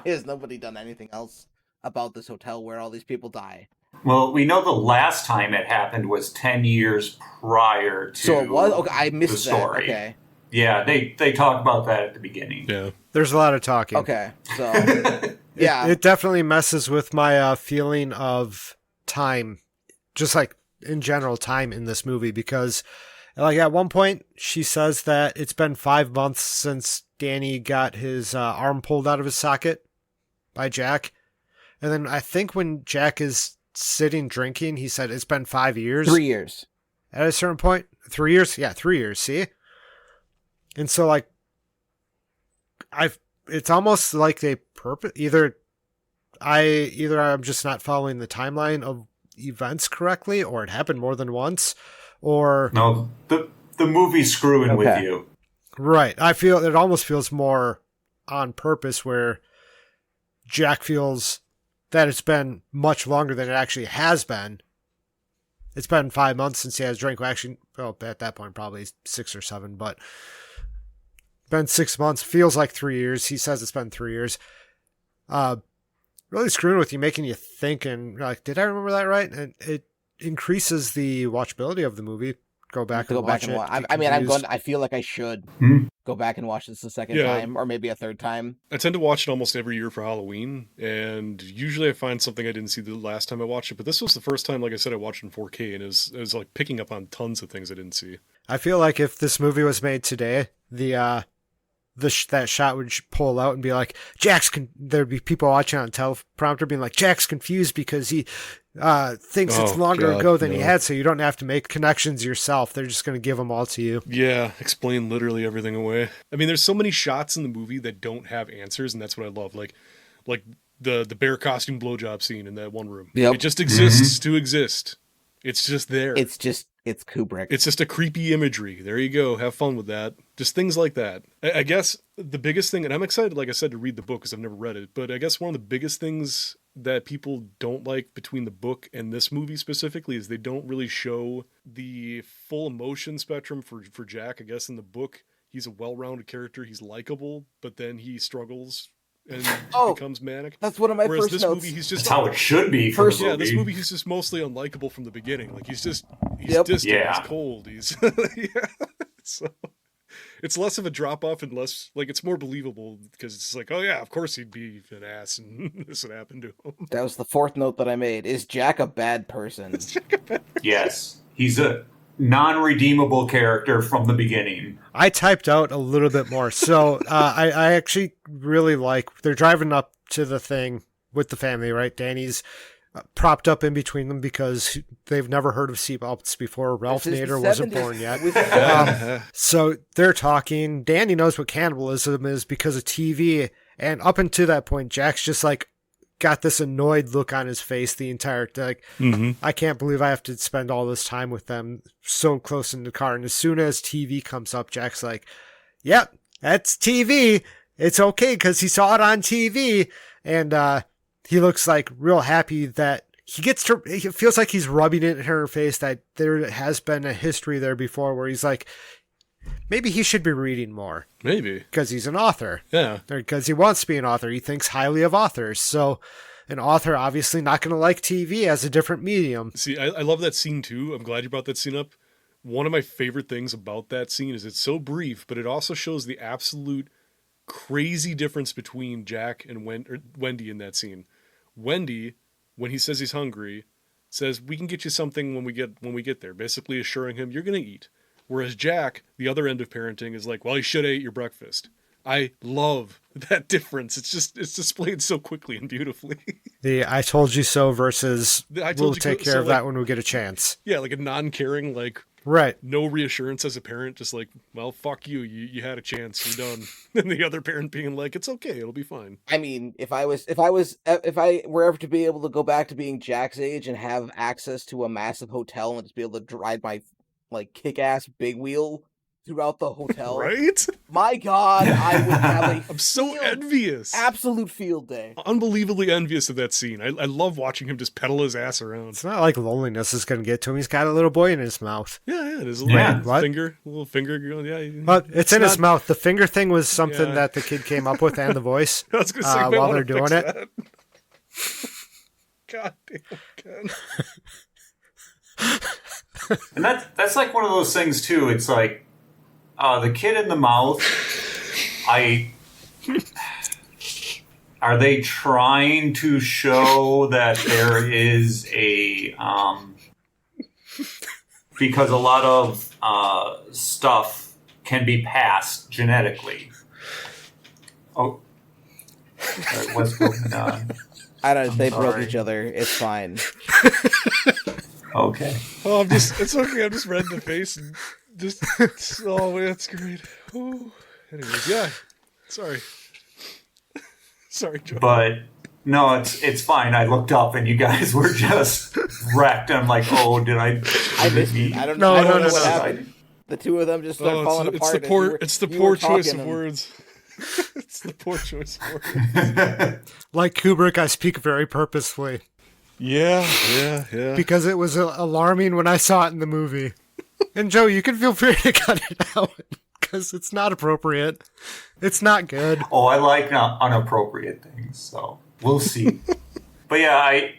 S4: has nobody done anything else about this hotel where all these people die?
S1: Well, we know the last time it happened was 10 years prior to
S4: So it was? Okay, I missed
S1: the story.
S4: That. Okay.
S1: Yeah, they talk about that at the beginning.
S3: Yeah.
S2: There's a lot of talking.
S4: Okay, so... Yeah,
S2: it definitely messes with my feeling of time, just like in general time in this movie, because Like at one point, she says that it's been 5 months since Danny got his arm pulled out of his socket by Jack. And then I think when Jack is sitting drinking, he said it's been 5 years.
S4: 3 years.
S2: At a certain point. 3 years? Yeah, 3 years, see? And so, like, it's almost like they either I'm just not following the timeline of events correctly, or it happened more than once, or
S1: no, the movie's screwing with you.
S2: Right. I feel it almost feels more on purpose, where Jack feels that it's been much longer than it actually has been. It's been 5 months since he has drank. Actually, well, at that point, probably 6 or 7, but been 6 months. Feels like 3 years. He says it's been 3 years. Really screwing with you, making you think, and like, did I remember that right? And it increases the watchability of the movie. Go back and watch it.
S4: I feel like I should go back and watch this a second time, or maybe a third time.
S3: I tend to watch it almost every year for Halloween, and usually I find something I didn't see the last time I watched it. But this was the first time, like I said, I watched it in 4K, and it was like picking up on tons of things I didn't see.
S2: I feel like if this movie was made today, that shot would pull out and be like, there'd be people watching on teleprompter being like, Jack's confused because he thinks it's longer ago than he had, so you don't have to make connections yourself. They're just going to give them all to you.
S3: Yeah, explain literally everything away. I mean, there's so many shots in the movie that don't have answers, and that's what I love. Like the bear costume blowjob scene in that one room.
S4: Yep.
S3: It just exists to exist. It's just there.
S4: It's Kubrick.
S3: It's just a creepy imagery. There you go. Have fun with that. Just things like that. I guess the biggest thing, and I'm excited, like I said, to read the book because I've never read it, but I guess one of the biggest things that people don't like between the book and this movie specifically is they don't really show the full emotion spectrum for Jack. I guess in the book, he's a well-rounded character. He's likable, but then he struggles and becomes manic.
S4: That's one of my first
S3: this
S4: notes.
S3: Movie, he's just
S1: that's how it should be.
S3: This movie, he's just mostly unlikable from the beginning. Like he's distant, he's cold, he's so it's less of a drop off and less like it's more believable because it's like, oh yeah, of course he'd be an ass and this would happen to him.
S4: That was the fourth note that I made. Is Jack a bad person?
S1: Yes, he's a non-redeemable character from the beginning.
S2: I typed out a little bit more. So I actually really like, they're driving up to the thing with the family, right? Danny's propped up in between them because they've never heard of seatbelts before. Ralph Nader wasn't born yet. So they're talking. Danny knows what cannibalism is because of TV. And up until that point, Jack's just like, got this annoyed look on his face the entire like I can't believe I have to spend all this time with them so close in the car. And as soon as TV comes up, Jack's like, yep, that's TV. It's okay because he saw it on TV. And he looks like real happy that he feels like he's rubbing it in her face that there has been a history there before where he's like, maybe he should be reading more.
S3: Maybe. Because
S2: he's an author.
S3: Yeah.
S2: Or because he wants to be an author. He thinks highly of authors. So an author obviously not going to like TV as a different medium.
S3: See, I love that scene too. I'm glad you brought that scene up. One of my favorite things about that scene is it's so brief, but it also shows the absolute crazy difference between Jack and Wendy in that scene. Wendy, when he says he's hungry, says, we can get you something when we get there, basically assuring him you're going to eat. Whereas Jack, the other end of parenting, is like, well, you should have ate your breakfast. I love that difference. It's displayed so quickly and beautifully.
S2: The I told you so versus we'll take care of that when we get a chance.
S3: Yeah, like a non-caring, like,
S2: right.
S3: No reassurance as a parent, just like, well, fuck you. You had a chance. You're done. And the other parent being like, it's okay. It'll be fine.
S4: I mean, if I were ever to be able to go back to being Jack's age and have access to a massive hotel and just be able to ride my like kick-ass big wheel throughout the hotel.
S3: Right?
S4: My God, I would have
S3: I'm so envious.
S4: Absolute field day.
S3: Unbelievably envious of that scene. I love watching him just pedal his ass around.
S2: It's not like loneliness is going to get to him. He's got a little boy in his mouth.
S3: Yeah, there's a little finger going, yeah.
S2: But it's in his mouth. The finger thing was something that the kid came up with and the voice
S3: I was gonna say,
S2: while they're doing it.
S3: God damn,
S1: And that's like one of those things too. It's like the kid in the mouth. Are they trying to show that there is a because a lot of stuff can be passed genetically. Oh, what's going on?
S4: I don't.
S1: I'm
S4: They broke
S1: sorry.
S4: each other. It's fine.
S1: Okay.
S3: Oh, it's okay. I'm just red in the face and just, oh, that's great. Oh. Anyways, yeah. Sorry. Sorry, Joe.
S1: But no, it's fine. I looked up and you guys were just wrecked. I'm like, oh, did I
S4: missed
S1: me?
S4: it. I don't
S2: No,
S4: know. I
S2: no,
S4: don't know
S2: no,
S4: what
S2: no.
S4: happened. The two of them just started falling
S3: It's
S4: apart.
S3: the poor,
S4: and
S3: it's the
S4: you
S3: poor
S4: were
S3: choice
S4: talking
S3: of
S4: and-
S3: words. It's the poor choice of words.
S2: Like Kubrick, I speak very purposefully
S3: Yeah.
S2: because it was alarming when I saw it in the movie. And Joe, you can feel free to cut it out because it's not appropriate. It's not good.
S1: Oh, I like unappropriate things, so we'll see. But yeah,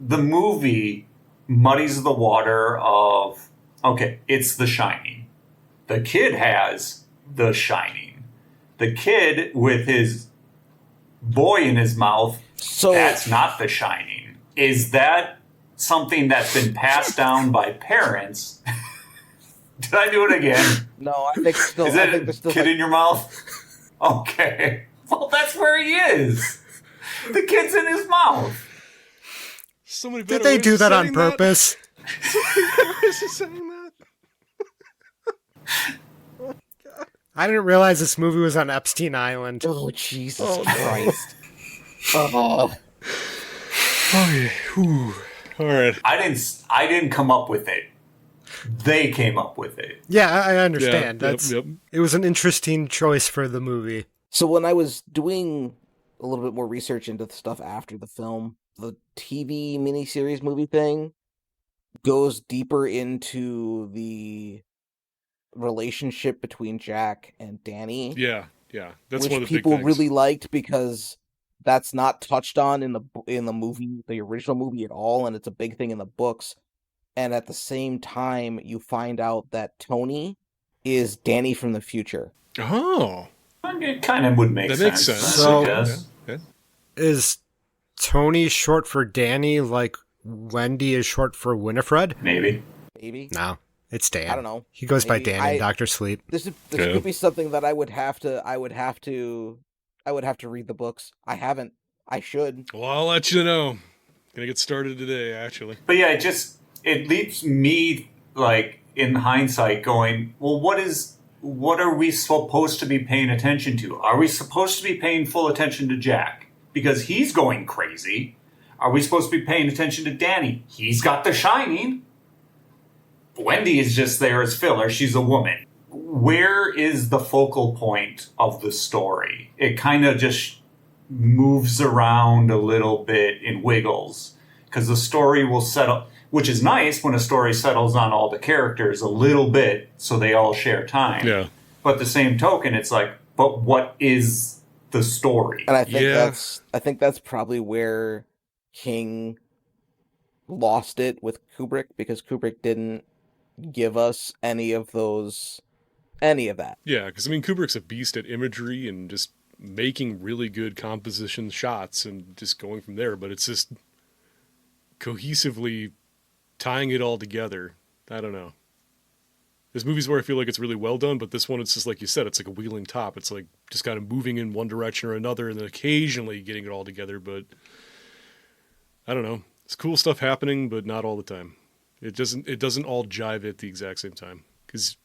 S1: the movie muddies the water of, okay, it's The Shining. The kid has The Shining. The kid with his boy in his mouth,
S4: So
S1: that's not The Shining. Is that something that's been passed down by parents? Did I do it again?
S4: no, I think still.
S1: Is
S4: I
S1: that
S4: think
S1: a
S4: there's still
S1: kid
S4: like,
S1: in your mouth? Okay. Well, that's where he is. The kid's in his mouth.
S3: So many
S2: Did
S3: better
S2: they
S3: ways
S2: do
S3: of
S2: that on
S3: saying
S2: purpose?
S3: So many better ways of saying that.
S2: I didn't realize this movie was on Epstein Island.
S4: oh Jesus
S3: Oh, no.
S4: Christ! Oh,
S3: Okay. Whew. All right.
S1: I didn't come up with it. They came up with it.
S2: Yeah, I understand.
S3: Yep,
S2: That's
S3: yep.
S2: It was an interesting choice for the movie.
S4: so when I was doing a little bit more research into the stuff after the film, the TV miniseries movie thing goes deeper into the relationship between Jack and Danny.
S3: Yeah. That's
S4: which
S3: one of the
S4: people
S3: big things.
S4: really liked because that's not touched on in the movie, the original movie at all, and it's a big thing in the books. And at the same time, you find out that Tony is Danny from the future.
S3: Oh,
S1: It kind of would make
S3: that
S1: sense.
S3: makes sense.
S2: So-
S1: I guess.
S3: Yeah.
S2: Is Tony short for Danny like Wendy is short for Winifred?
S1: Maybe.
S4: Maybe.
S2: No, it's Dan.
S4: I don't know.
S2: He goes by
S4: Maybe.
S2: Danny in Dr. Sleep.
S4: This
S3: Yeah.
S4: could be something that I would have to read the books. I haven't. I should.
S3: Well, I'll let you know. Gonna get started today, actually.
S1: But yeah, it leaves me, like, in hindsight going, well, what are we supposed to be paying attention to? Are we supposed to be paying full attention to Jack? Because he's going crazy. Are we supposed to be paying attention to Danny? He's got The Shining. Wendy is just there as filler. She's a woman. Where is the focal point of the story? It kind of just moves around a little bit and wiggles. Because the story will settle, which is nice when a story settles on all the characters a little bit so they all share time.
S3: Yeah.
S1: But the same token, it's like, but what is the story?
S4: And I think
S3: Yeah.
S4: that's probably where King lost it with Kubrick, because Kubrick didn't give us any of that.
S3: Yeah, because I mean, Kubrick's a beast at imagery and just making really good composition shots and just going from there. But it's just cohesively tying it all together. I don't know. There's movies where I feel like it's really well done, but this one, it's just like you said, it's like a wheeling top. It's like just kind of moving in one direction or another, and then occasionally getting it all together. But I don't know. It's cool stuff happening, but not all the time. It doesn't all jive at the exact same time. Because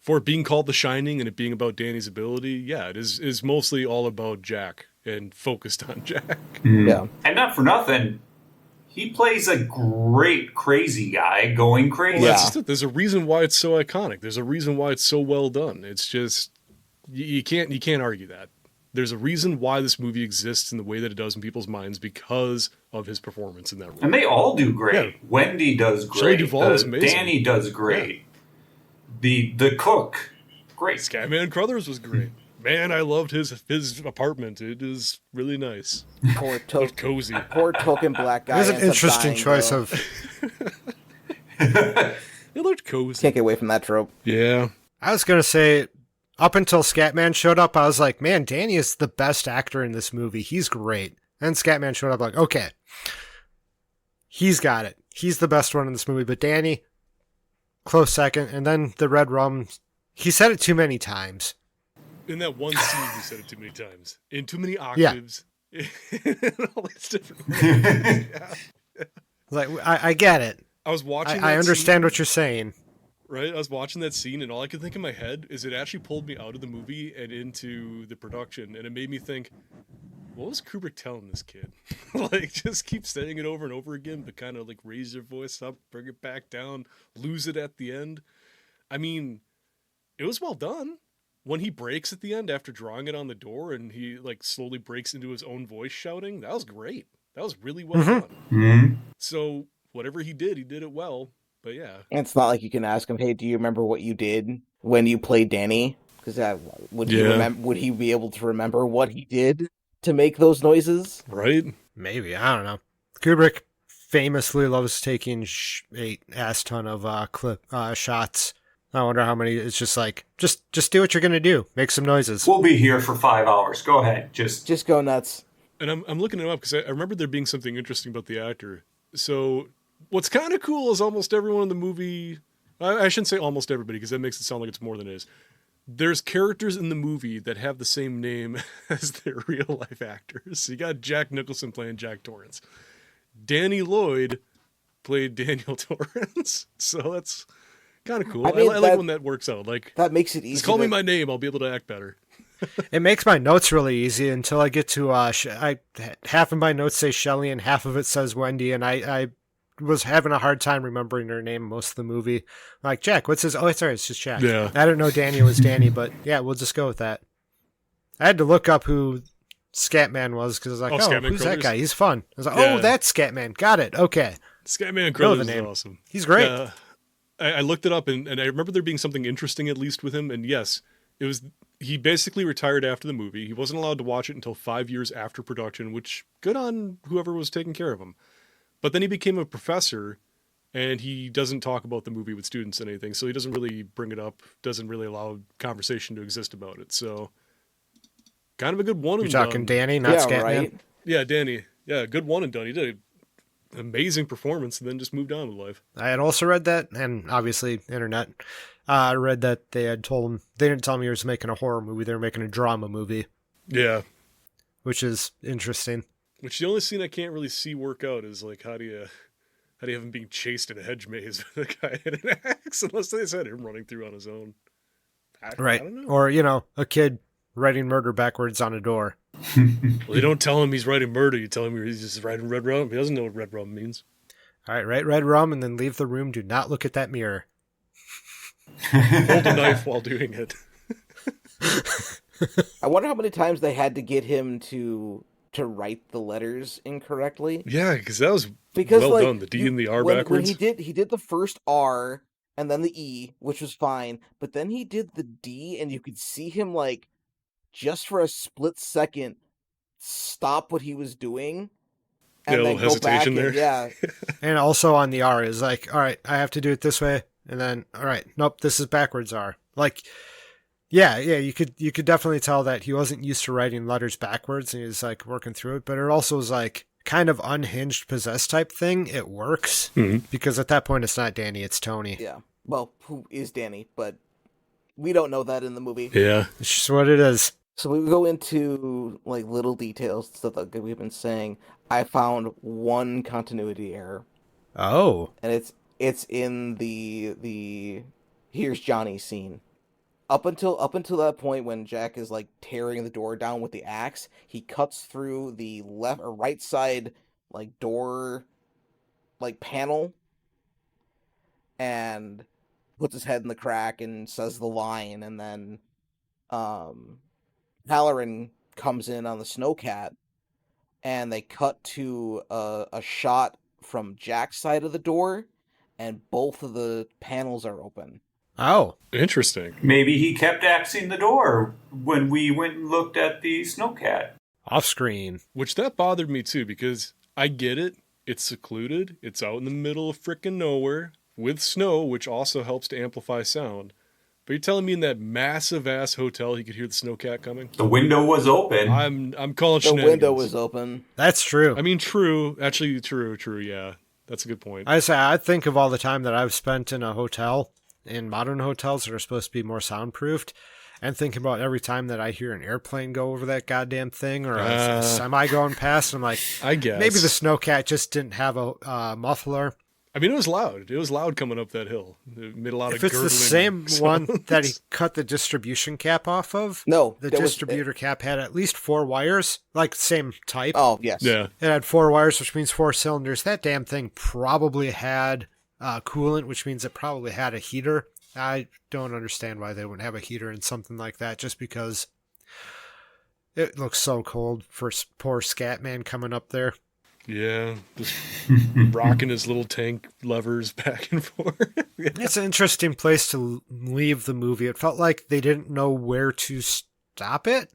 S3: for it being called The Shining and it being about Danny's ability, yeah, it is mostly all about Jack and focused on Jack.
S4: Yeah.
S1: And not for nothing, he plays a great crazy guy going crazy.
S3: Well, that's
S4: Yeah.
S3: just it. There's a reason why it's so iconic. There's a reason why it's so well done. It's just you can't argue that. There's a reason why this movie exists in the way that it does in people's minds because of his performance in that role.
S1: And they all do great.
S3: Yeah.
S1: Wendy does great.
S3: Shelley Duvall is amazing.
S1: Danny does great. The cook, great.
S3: Scatman Crothers was great. Man, I loved his apartment. It is really nice.
S4: Poor,
S3: Looked cozy.
S4: poor token black guy.
S2: It was an
S4: ends up
S2: interesting
S4: dying,
S2: choice
S4: though.
S2: of.
S3: It looked cozy.
S4: Can't get away from that trope.
S3: Yeah.
S2: I was gonna say, up until Scatman showed up, I was like, man, Danny is the best actor in this movie. He's great. And Scatman showed up, like, okay, he's got it. he's the best one in this movie, but Danny, close second. And then the red rum, he said it too many times.
S3: In that one scene, he said it too many times. In too many octaves. Yeah. All these different ways. Yeah.
S2: Like, I get it.
S3: I was watching
S2: I understand
S3: scene,
S2: what you're saying.
S3: right? I was watching that scene, and all I could think in my head is it actually pulled me out of the movie and into the production, and it made me think, what was Kubrick telling this kid? Like, just keep saying it over and over again, but kind of like raise your voice up, bring it back down, lose it at the end. I mean, it was well done. When he breaks at the end after drawing it on the door and he like slowly breaks into his own voice shouting, that was great. That was really well done.
S1: Mm-hmm.
S3: So whatever he did it well. But yeah.
S4: And it's not like you can ask him, hey, do you remember what you did when you played Danny? Because would he be able to remember what he did to make those noises?
S3: Right?
S2: Maybe. I don't know. Kubrick famously loves taking a ass ton of shots. I wonder how many. It's just like, just do what you're going to do. Make some noises.
S1: We'll be here for 5 hours. Go ahead. Just
S4: go nuts.
S3: And I'm looking it up because I remember there being something interesting about the actor. So what's kind of cool is almost everyone in the movie, I shouldn't say almost everybody because that makes it sound like it's more than it is. There's characters in the movie that have the same name as their real life actors. So you got Jack Nicholson playing Jack Torrance. Danny Lloyd played Daniel Torrance. So that's kind of cool. I like when that works out. Like,
S4: that makes it easy.
S3: Just call me my name. I'll be able to act better.
S2: It makes my notes really easy until I get to half of my notes say Shelley and half of it says Wendy, and I was having a hard time remembering her name most of the movie. Like, Jack, what's his? Oh, it's alright, it's just Jack.
S3: Yeah.
S2: I didn't know Danny was Danny, but yeah, we'll just go with that. I had to look up who Scatman was because I was like, who's that guy? He's fun. I was like, oh, that's Scatman. Got it. Okay.
S3: Scatman Crothers is awesome.
S2: He's great.
S3: I looked it up, and I remember there being something interesting, at least with him. And yes, it was. He basically retired after the movie. He wasn't allowed to watch it until 5 years after production, which good on whoever was taking care of him. But then he became a professor, and he doesn't talk about the movie with students and anything, so he doesn't really bring it up, doesn't really allow conversation to exist about it. So, kind of a good one and done.
S2: You're talking Danny, not Scatman? Right?
S3: Yeah, Danny. Yeah, good one and done. He did an amazing performance and then just moved on with life.
S2: I had also read that, and obviously internet. I read that they had told him, they didn't tell him he was making a horror movie, they were making a drama movie.
S3: Yeah.
S2: Which is interesting.
S3: Which the only scene I can't really see work out is like, how do you have him being chased in a hedge maze with a guy in an axe? Unless they said him running through on his own. I don't know.
S2: Or, a kid writing murder backwards on a door.
S3: Well, they don't tell him he's writing murder. You tell him he's just writing red rum. He doesn't know what red rum means.
S2: All right, write red rum and then leave the room. Do not look at that mirror.
S3: Hold a knife while doing it.
S4: I wonder how many times they had to get him to write the letters incorrectly.
S3: Yeah, because that was well done. The D and the R backwards.
S4: When he did the first R and then the E, which was fine, but then he did the D, and you could see him like just for a split second stop what he was doing. And
S3: a little hesitation there.
S4: Yeah.
S2: And also on the R is like, all right, I have to do it this way. And then, all right, nope, this is backwards R. Like, yeah, you could definitely tell that he wasn't used to writing letters backwards, and he was like working through it. But it also was like kind of unhinged, possessed type thing. It works because at that point it's not Danny, it's Tony.
S4: Yeah. Well, who is Danny? But we don't know that in the movie.
S3: Yeah,
S2: it's just what it is.
S4: So we go into like little details, stuff that we've been saying. I found one continuity error.
S2: Oh,
S4: and it's in the here's Johnny scene. Up until that point when Jack is like tearing the door down with the axe, he cuts through the left or right side like door like panel and puts his head in the crack and says the line, and then Halloran comes in on the snowcat and they cut to a shot from Jack's side of the door, and both of the panels are open.
S2: Oh.
S3: Interesting.
S1: Maybe he kept axing the door when we went and looked at the snowcat.
S2: Off screen.
S3: Which that bothered me too, because I get it. It's secluded. It's out in the middle of frickin' nowhere with snow, which also helps to amplify sound. But you're telling me in that massive ass hotel he could hear the snowcat coming?
S1: The window was open.
S3: I'm calling shenanigans.
S4: The window was open.
S2: That's true.
S3: I mean, true. Actually, true, yeah. That's a good point.
S2: I think of all the time that I've spent in a hotel, in modern hotels that are supposed to be more soundproofed, and thinking about every time that I hear an airplane go over that goddamn thing or a semi going past, I'm like,
S3: I guess
S2: maybe the Snowcat just didn't have a muffler.
S3: I mean, it was loud. It was loud coming up that hill. It made a lot
S2: If
S3: of
S2: it's the
S3: gurgling
S2: same
S3: sounds.
S2: one that he cut the distribution cap off of,
S4: No,
S2: the
S4: there was-
S2: distributor cap had at least 4 wires, like same type.
S4: Oh, yes.
S3: Yeah.
S2: It had 4 wires, which means 4 cylinders. That damn thing probably had coolant, which means it probably had a heater. I don't understand why they wouldn't have a heater in something like that, just because it looks so cold for poor Scatman coming up there.
S3: Yeah, just rocking his little tank levers back and forth.
S2: It's an interesting place to leave the movie. It felt like they didn't know where to stop it.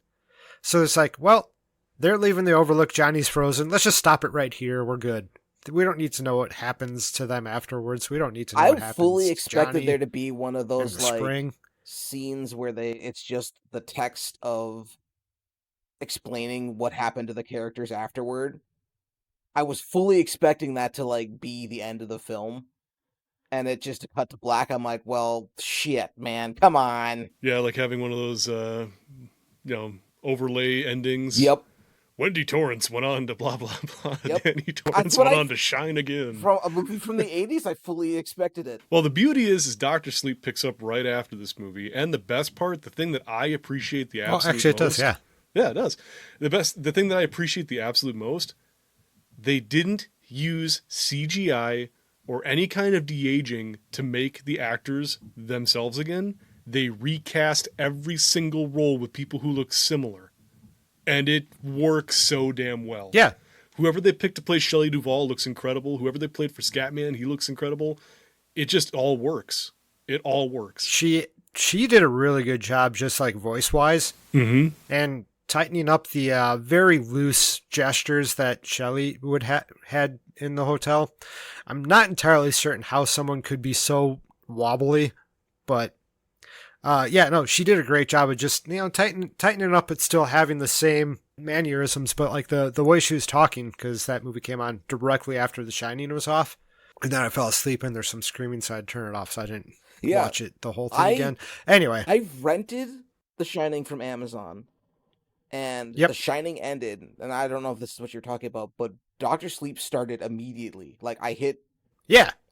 S2: So it's like, well, they're leaving the Overlook. Johnny's frozen. Let's just stop it right here. We're good. We don't need to know what happens to them afterwards. We don't need to know what
S4: I
S2: happens
S4: fully
S2: to
S4: expected
S2: Johnny
S4: there to be one of
S2: in
S4: those
S2: the
S4: like
S2: spring.
S4: scenes where it's just the text of explaining what happened to the characters afterward. I was fully expecting that to like be the end of the film, and it just cut to black. I'm like, well, shit, man, come on.
S3: Yeah, like having one of those, overlay endings.
S4: Yep.
S3: Wendy Torrance went on to blah, blah, blah.
S4: Yep.
S3: Danny Torrance
S4: what
S3: went
S4: I-
S3: on to shine again.
S4: From a movie from the 80s, I fully expected it.
S3: Well, the beauty is Dr. Sleep picks up right after this movie. And the best part, the thing that I appreciate the absolute
S2: Actually, it
S3: most.
S2: does, yeah.
S3: Yeah, it does. The thing that I appreciate the absolute most, they didn't use CGI or any kind of de-aging to make the actors themselves again. They recast every single role with people who look similar. And it works so damn well.
S2: Yeah.
S3: Whoever they picked to play Shelley Duvall looks incredible. Whoever they played for Scatman, he looks incredible. It just all works. It all works.
S2: She did a really good job, just like voice-wise.
S3: Mm-hmm.
S2: And tightening up the very loose gestures that Shelley would had in the hotel. I'm not entirely certain how someone could be so wobbly, but she did a great job of just tightening up, but still having the same mannerisms, but like the way she was talking, because that movie came on directly after The Shining was off, and then I fell asleep and there's some screaming, so I'd turn it off, so I didn't watch it the whole thing again. Anyway,
S4: I rented The Shining from Amazon. And The Shining ended, and I don't know if this is what you're talking about, but Dr. Sleep started immediately. Like, I hit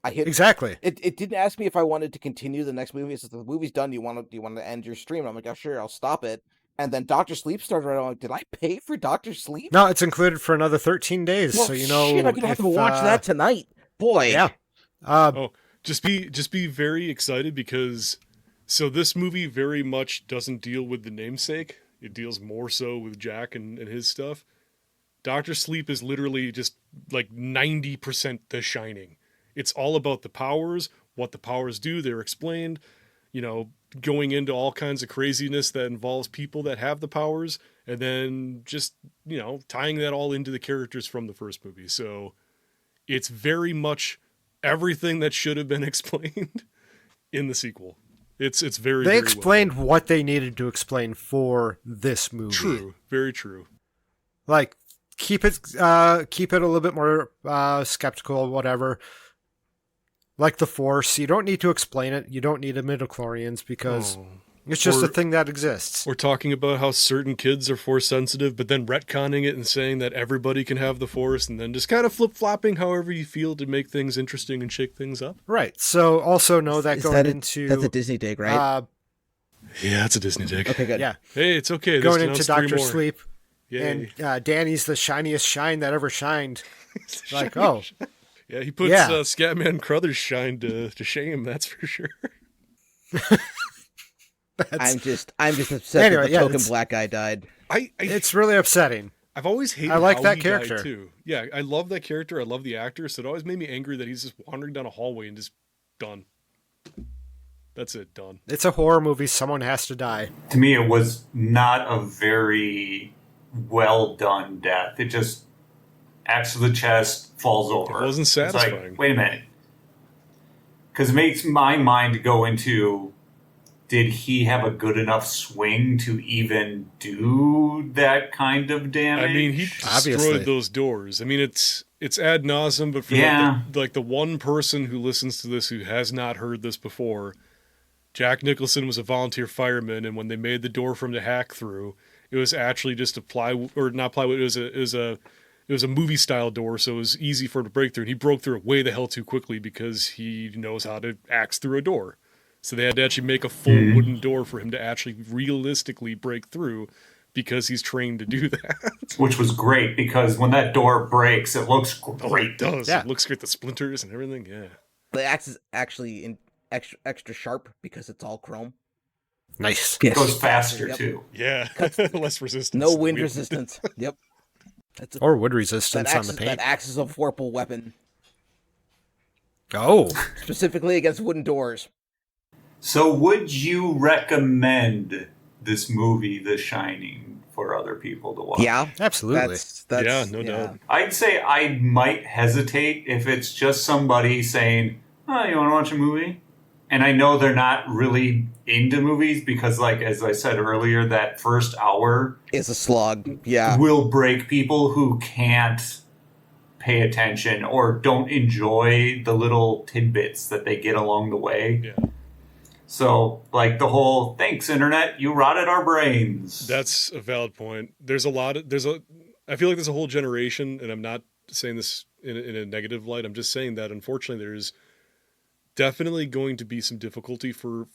S2: exactly.
S4: It didn't ask me if I wanted to continue the next movie. It says, the movie's done. Do you want to end your stream? I'm like, oh, sure, I'll stop it. And then Dr. Sleep started right on. I'm like, did I pay for Dr. Sleep?
S2: No, it's included for another 13 days.
S4: Well,
S2: so,
S4: shit, I'm going to have to watch that tonight. Boy.
S2: Yeah.
S3: Just be very excited because this movie very much doesn't deal with the namesake. It deals more so with Jack and his stuff. Dr. Sleep is literally just like 90% The Shining. It's all about the powers, what the powers do. They're explained, going into all kinds of craziness that involves people that have the powers, and then just, tying that all into the characters from the first movie. So it's very much everything that should have been explained in the sequel. It's very,
S2: They
S3: very
S2: explained what they needed to explain for this movie.
S3: True. Very true.
S2: Like, keep it a little bit more skeptical, whatever. Like the Force, you don't need to explain it. You don't need a midichlorians because it's just a thing that exists.
S3: Or talking about how certain kids are Force sensitive, but then retconning it and saying that everybody can have the Force, and then just kind of flip-flopping however you feel to make things interesting and shake things up.
S2: Right. So also know that
S4: that's a Disney dig, right?
S3: Yeah, it's a Disney dig.
S4: Okay, good.
S2: Yeah.
S3: Hey, it's okay.
S2: Going
S3: They
S2: into
S3: announced 3
S2: Dr.
S3: more.
S2: Sleep.
S3: Yay.
S2: And Danny's the shiniest shine that ever shined. Like,
S3: Yeah, he puts Scatman Crothers' shine to shame, that's for sure.
S4: I'm just upset that the token black guy died.
S2: It's really upsetting.
S3: I've always hated
S2: I like
S3: how
S2: that
S3: he
S2: character
S3: died too. Yeah, I love that character. I love the actor. So it always made me angry that he's just wandering down a hallway and just done. That's it, done.
S2: It's a horror movie. Someone has to die.
S1: To me, it was not a very well done death. It just axe to the chest, falls over.
S3: It wasn't satisfying.
S1: It's like, wait a minute. Because it makes my mind go into, did he have a good enough swing to even do that kind of damage?
S3: I mean, he
S2: Obviously.
S3: destroyed those doors. I mean, it's it's ad nauseum, but for
S1: Yeah.
S3: like the one person who listens to this who has not heard this before, Jack Nicholson was a volunteer fireman, and when they made the door for him to hack through, it was actually just a plywood, or not plywood. It was a movie style door, so it was easy for him to break through. And he broke through it way the hell too quickly because he knows how to axe through a door. So they had to actually make a full wooden door for him to actually realistically break through, because he's trained to do that.
S1: Which was great, because when that door breaks, it looks great.
S3: It does.
S2: Yeah.
S3: It looks great. The splinters and everything. Yeah.
S4: The axe is actually extra sharp because it's all chrome.
S2: Nice.
S1: It goes faster,
S4: Yep.
S1: too.
S3: Yeah. Less resistance.
S4: No wind resistance. Yep. That's
S2: Or wood resistance on the paint.
S4: That axe is a vorpal weapon,
S2: Oh,
S4: specifically against wooden doors.
S1: So would you recommend this movie, The Shining, for other people to watch?
S4: Yeah,
S2: absolutely.
S4: That's
S3: Yeah, no doubt.
S1: I'd say I might hesitate if it's just somebody saying, oh, you want to watch a movie? And I know they're not really into movies because, like, as I said earlier, that first hour
S4: It's a slog. Yeah.
S1: will break people who can't pay attention or don't enjoy the little tidbits that they get along the way.
S3: Yeah.
S1: So, like the whole, thanks, internet, you rotted our brains.
S3: That's a valid point. I feel like there's a whole generation, and I'm not saying this in a negative light. I'm just saying that unfortunately there's definitely going to be some difficulty for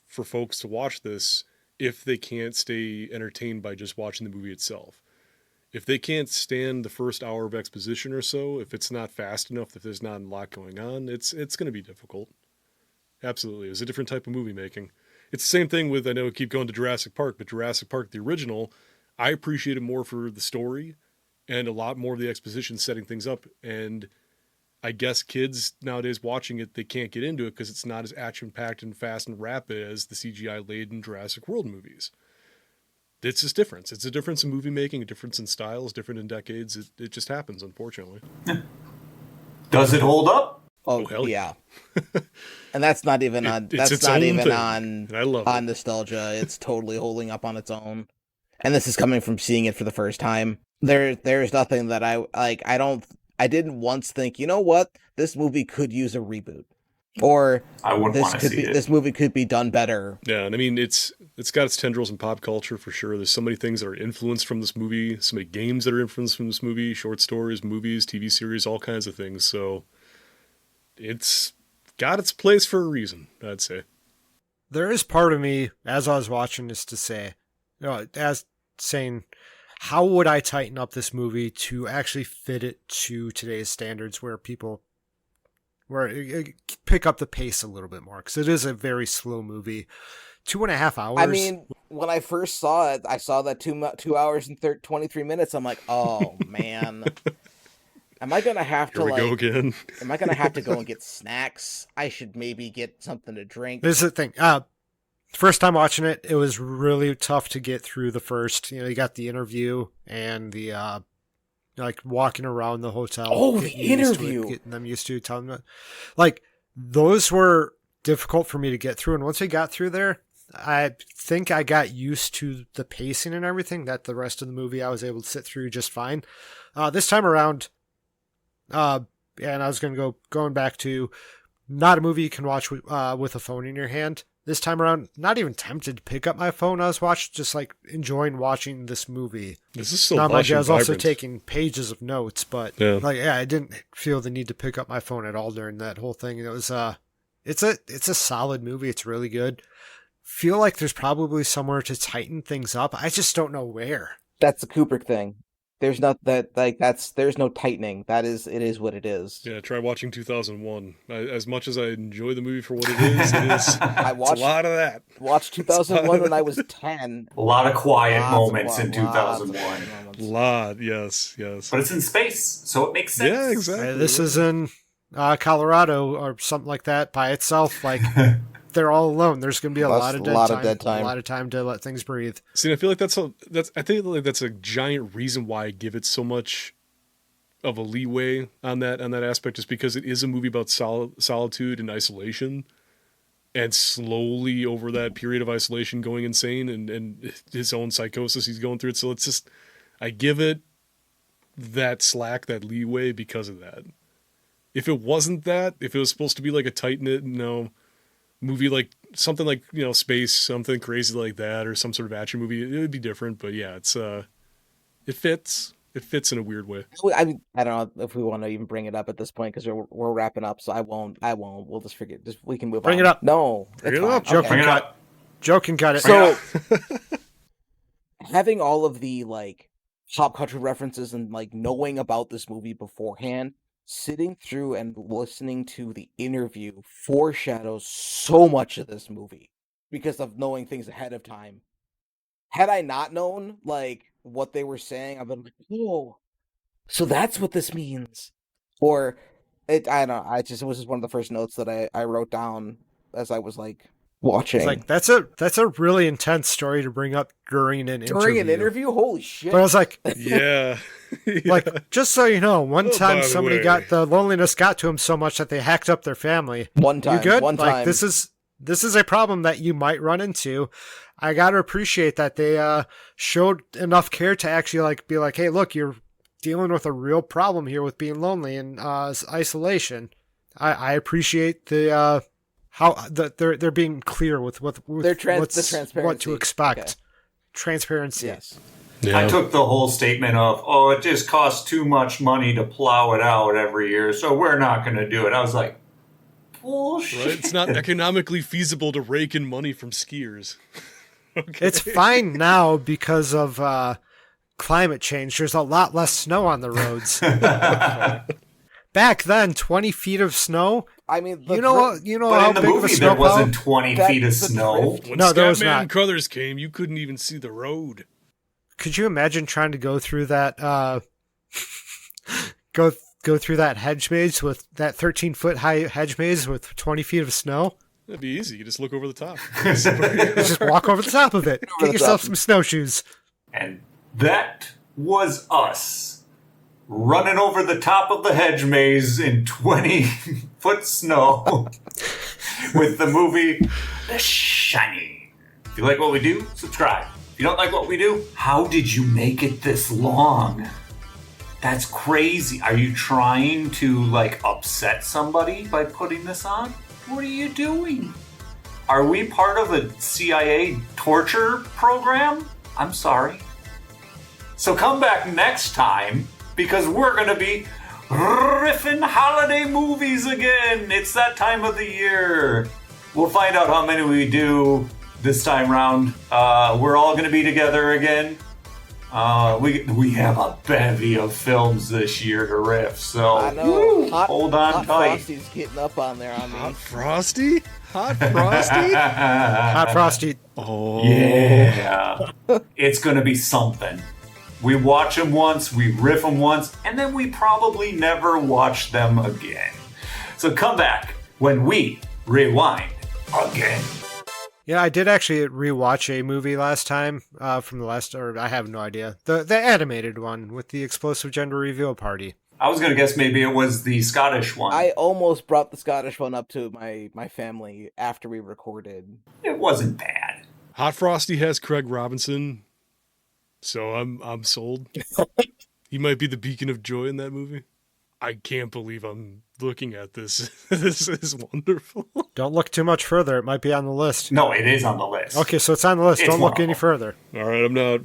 S3: folks to watch this if they can't stay entertained by just watching the movie itself. If they can't stand the first hour of exposition or so, if it's not fast enough, if there's not a lot going on, it's going to be difficult. Absolutely. It's a different type of movie making. It's the same thing with, I know I keep going to Jurassic Park, but Jurassic Park, the original, I appreciated more for the story and a lot more of the exposition setting things up. And I guess kids nowadays watching it, they can't get into it because it's not as action-packed and fast and rapid as the CGI-laden Jurassic World movies. It's just difference. It's a difference in movie making, a difference in styles, different in decades. It just happens, unfortunately.
S1: Does it hold up?
S4: Oh,
S3: hell
S4: yeah. And that's not even on.
S3: It's
S4: That's
S3: its
S4: not
S3: own
S4: even
S3: thing,
S4: on.
S3: and I love
S4: on
S3: it.
S4: nostalgia. It's totally holding up on its own. And this is coming from seeing it for the first time. There's nothing that I like. I didn't once think, you know what, this movie could use a reboot, or
S1: I wouldn't want to see it.
S4: This movie could be done better.
S3: Yeah, and I mean, it's got its tendrils in pop culture for sure. There's so many things that are influenced from this movie, so many games that are influenced from this movie, short stories, movies, TV series, all kinds of things. So it's got its place for a reason, I'd say.
S2: There is part of me, as I was watching this, to say, as saying, how would I tighten up this movie to actually fit it to today's standards, where pick up the pace a little bit more, because it is a very slow movie. 2.5 hours.
S4: I mean, when I first saw it, I saw that 2 hours and 23 minutes. I'm like, oh man, am I gonna have
S3: Here we go again.
S4: Am I gonna have to go and get snacks? I should maybe get something to drink.
S2: This is the thing. First time watching it, it was really tough to get through the first. You got the interview and the like walking around the hotel.
S4: Oh, the interview.
S2: Getting them used to telling them, like, those were difficult for me to get through. And once I got through there, I think I got used to the pacing and everything, that the rest of the movie I was able to sit through just fine. This time around, and I was going back to, not a movie you can watch with a phone in your hand. This time around, not even tempted to pick up my phone. I was just like enjoying watching this movie.
S3: This is still
S2: Not much. I was also
S3: vibrant.
S2: taking pages of notes, but I didn't feel the need to pick up my phone at all during that whole thing. It was it's a solid movie. It's really good. Feel like there's probably somewhere to tighten things up. I just don't know where.
S4: That's the Kubrick thing. There's there's no tightening. It is what it is.
S3: Yeah, try watching 2001. As much as I enjoy the movie for what it is, it's a lot of that.
S4: Watched 2001 when I was 10.
S1: A lot of quiet
S4: Lots
S1: moments
S4: of
S1: in
S4: lots of
S1: 2001.
S3: Lot, yes.
S1: But it's in space, so it makes sense.
S3: Yeah, exactly.
S2: This is in Colorado or something like that by itself. Like, they're all alone. There's going to be a lot of dead time. A lot of time to let things breathe.
S3: See, I feel like that's a giant reason why I give it so much of a leeway on that aspect, just because it is a movie about solitude and isolation, and slowly over that period of isolation going insane and his own psychosis he's going through it. So it's just, I give it that slack, that leeway because of that. If it wasn't that, if it was supposed to be like a tight-knit, movie like something like, space, something crazy like that, or some sort of action movie, it would be different. But yeah, it fits. It fits in a weird way.
S4: I mean, I don't know if we want to even bring it up at this point because we're wrapping up. So I won't. We'll just forget. We can move on.
S2: Bring it up.
S4: No,
S3: Bring
S4: it's
S3: it
S4: fine.
S3: up.
S2: Joe
S4: Okay.
S2: can cut. Joe can cut it.
S4: So having all of the like pop culture references and like knowing about this movie beforehand, sitting through and listening to the interview foreshadows so much of this movie because of knowing things ahead of time. Had I not known like what they were saying, I've been like, oh, so that's what this means. Or I don't know. It was just one of the first notes that I wrote down as I was like watching.
S2: It's like that's a really intense story to bring up during an interview.
S4: During an interview, holy shit!
S2: But I was like,
S3: Yeah.
S2: like just so you know, one
S3: Oh,
S2: time
S3: by the
S2: somebody
S3: way.
S2: got the loneliness got to him so much that they hacked up their family.
S4: One time,
S2: You good?
S4: one
S2: Like
S4: time.
S2: this is a problem that you might run into. I got to appreciate that they showed enough care to actually like be like, hey, look, you're dealing with a real problem here with being lonely and isolation. I appreciate the how they're being clear with
S4: the
S2: what
S4: transparency.
S2: to expect.
S4: Okay.
S2: Transparency.
S4: Yes.
S3: Yeah.
S1: I took the whole statement of, oh, it just costs too much money to plow it out every year, so we're not going to do it. I was like, bullshit.
S3: Right? It's not economically feasible to rake in money from skiers. Okay.
S2: It's fine now because of climate change. There's a lot less snow on the roads. Back then, 20 feet of snow.
S4: I mean,
S2: You know
S1: But
S2: how
S1: in the
S2: of a
S1: movie,
S2: snow
S1: there wasn't
S2: plow?
S1: 20
S4: That-
S1: feet of
S4: the
S1: snow.
S4: drift.
S3: When
S2: No, there was
S3: Scatman
S2: not.
S3: Crothers came, you couldn't even see the road.
S2: Could you imagine trying to go through that go through that hedge maze with that 13-foot high hedge maze with 20 feet of snow?
S3: That'd be easy. You just look over the top.
S2: Just walk over the top of it.
S4: Over
S2: Get
S4: the
S2: yourself
S4: top.
S2: some snowshoes.
S1: And that was us running over the top of the hedge maze in 20-foot snow with the movie The Shining. If you like what we do, subscribe. If you don't like what we do, how did you make it this long? That's crazy. Are you trying to upset somebody by putting this on? What are you doing? Are we part of a CIA torture program? I'm sorry. So come back next time because we're going to be riffing holiday movies again. It's that time of the year. We'll find out how many we do this time round. We're all going to be together again. We have a bevy of films this year to riff, so
S4: I know.
S1: woo,
S4: Hot,
S1: hold on
S4: Hot
S1: tight.
S4: Frosty's getting up on there on me.
S3: Hot Frosty? Hot Frosty?
S2: Hot Frosty.
S3: Oh.
S1: Yeah. It's going to be something. We watch them once, we riff them once, and then we probably never watch them again. So come back when we rewind again.
S2: Yeah, I did actually rewatch a movie last time from the last, or I have no idea. The animated one with the explosive gender reveal party.
S1: I was going to guess maybe it was the Scottish one.
S4: I almost brought the Scottish one up to my family after we recorded.
S1: It wasn't bad.
S3: Hot Frosty has Craig Robinson, so I'm sold. He might be the beacon of joy in that movie. I can't believe I'm looking at this. This is wonderful.
S2: Don't look too much further. It might be on the list.
S1: No, it is on the list.
S2: Okay, so it's on the list.
S1: It's
S2: Don't look
S1: one of
S2: any
S1: them.
S2: further.
S3: All right, I'm not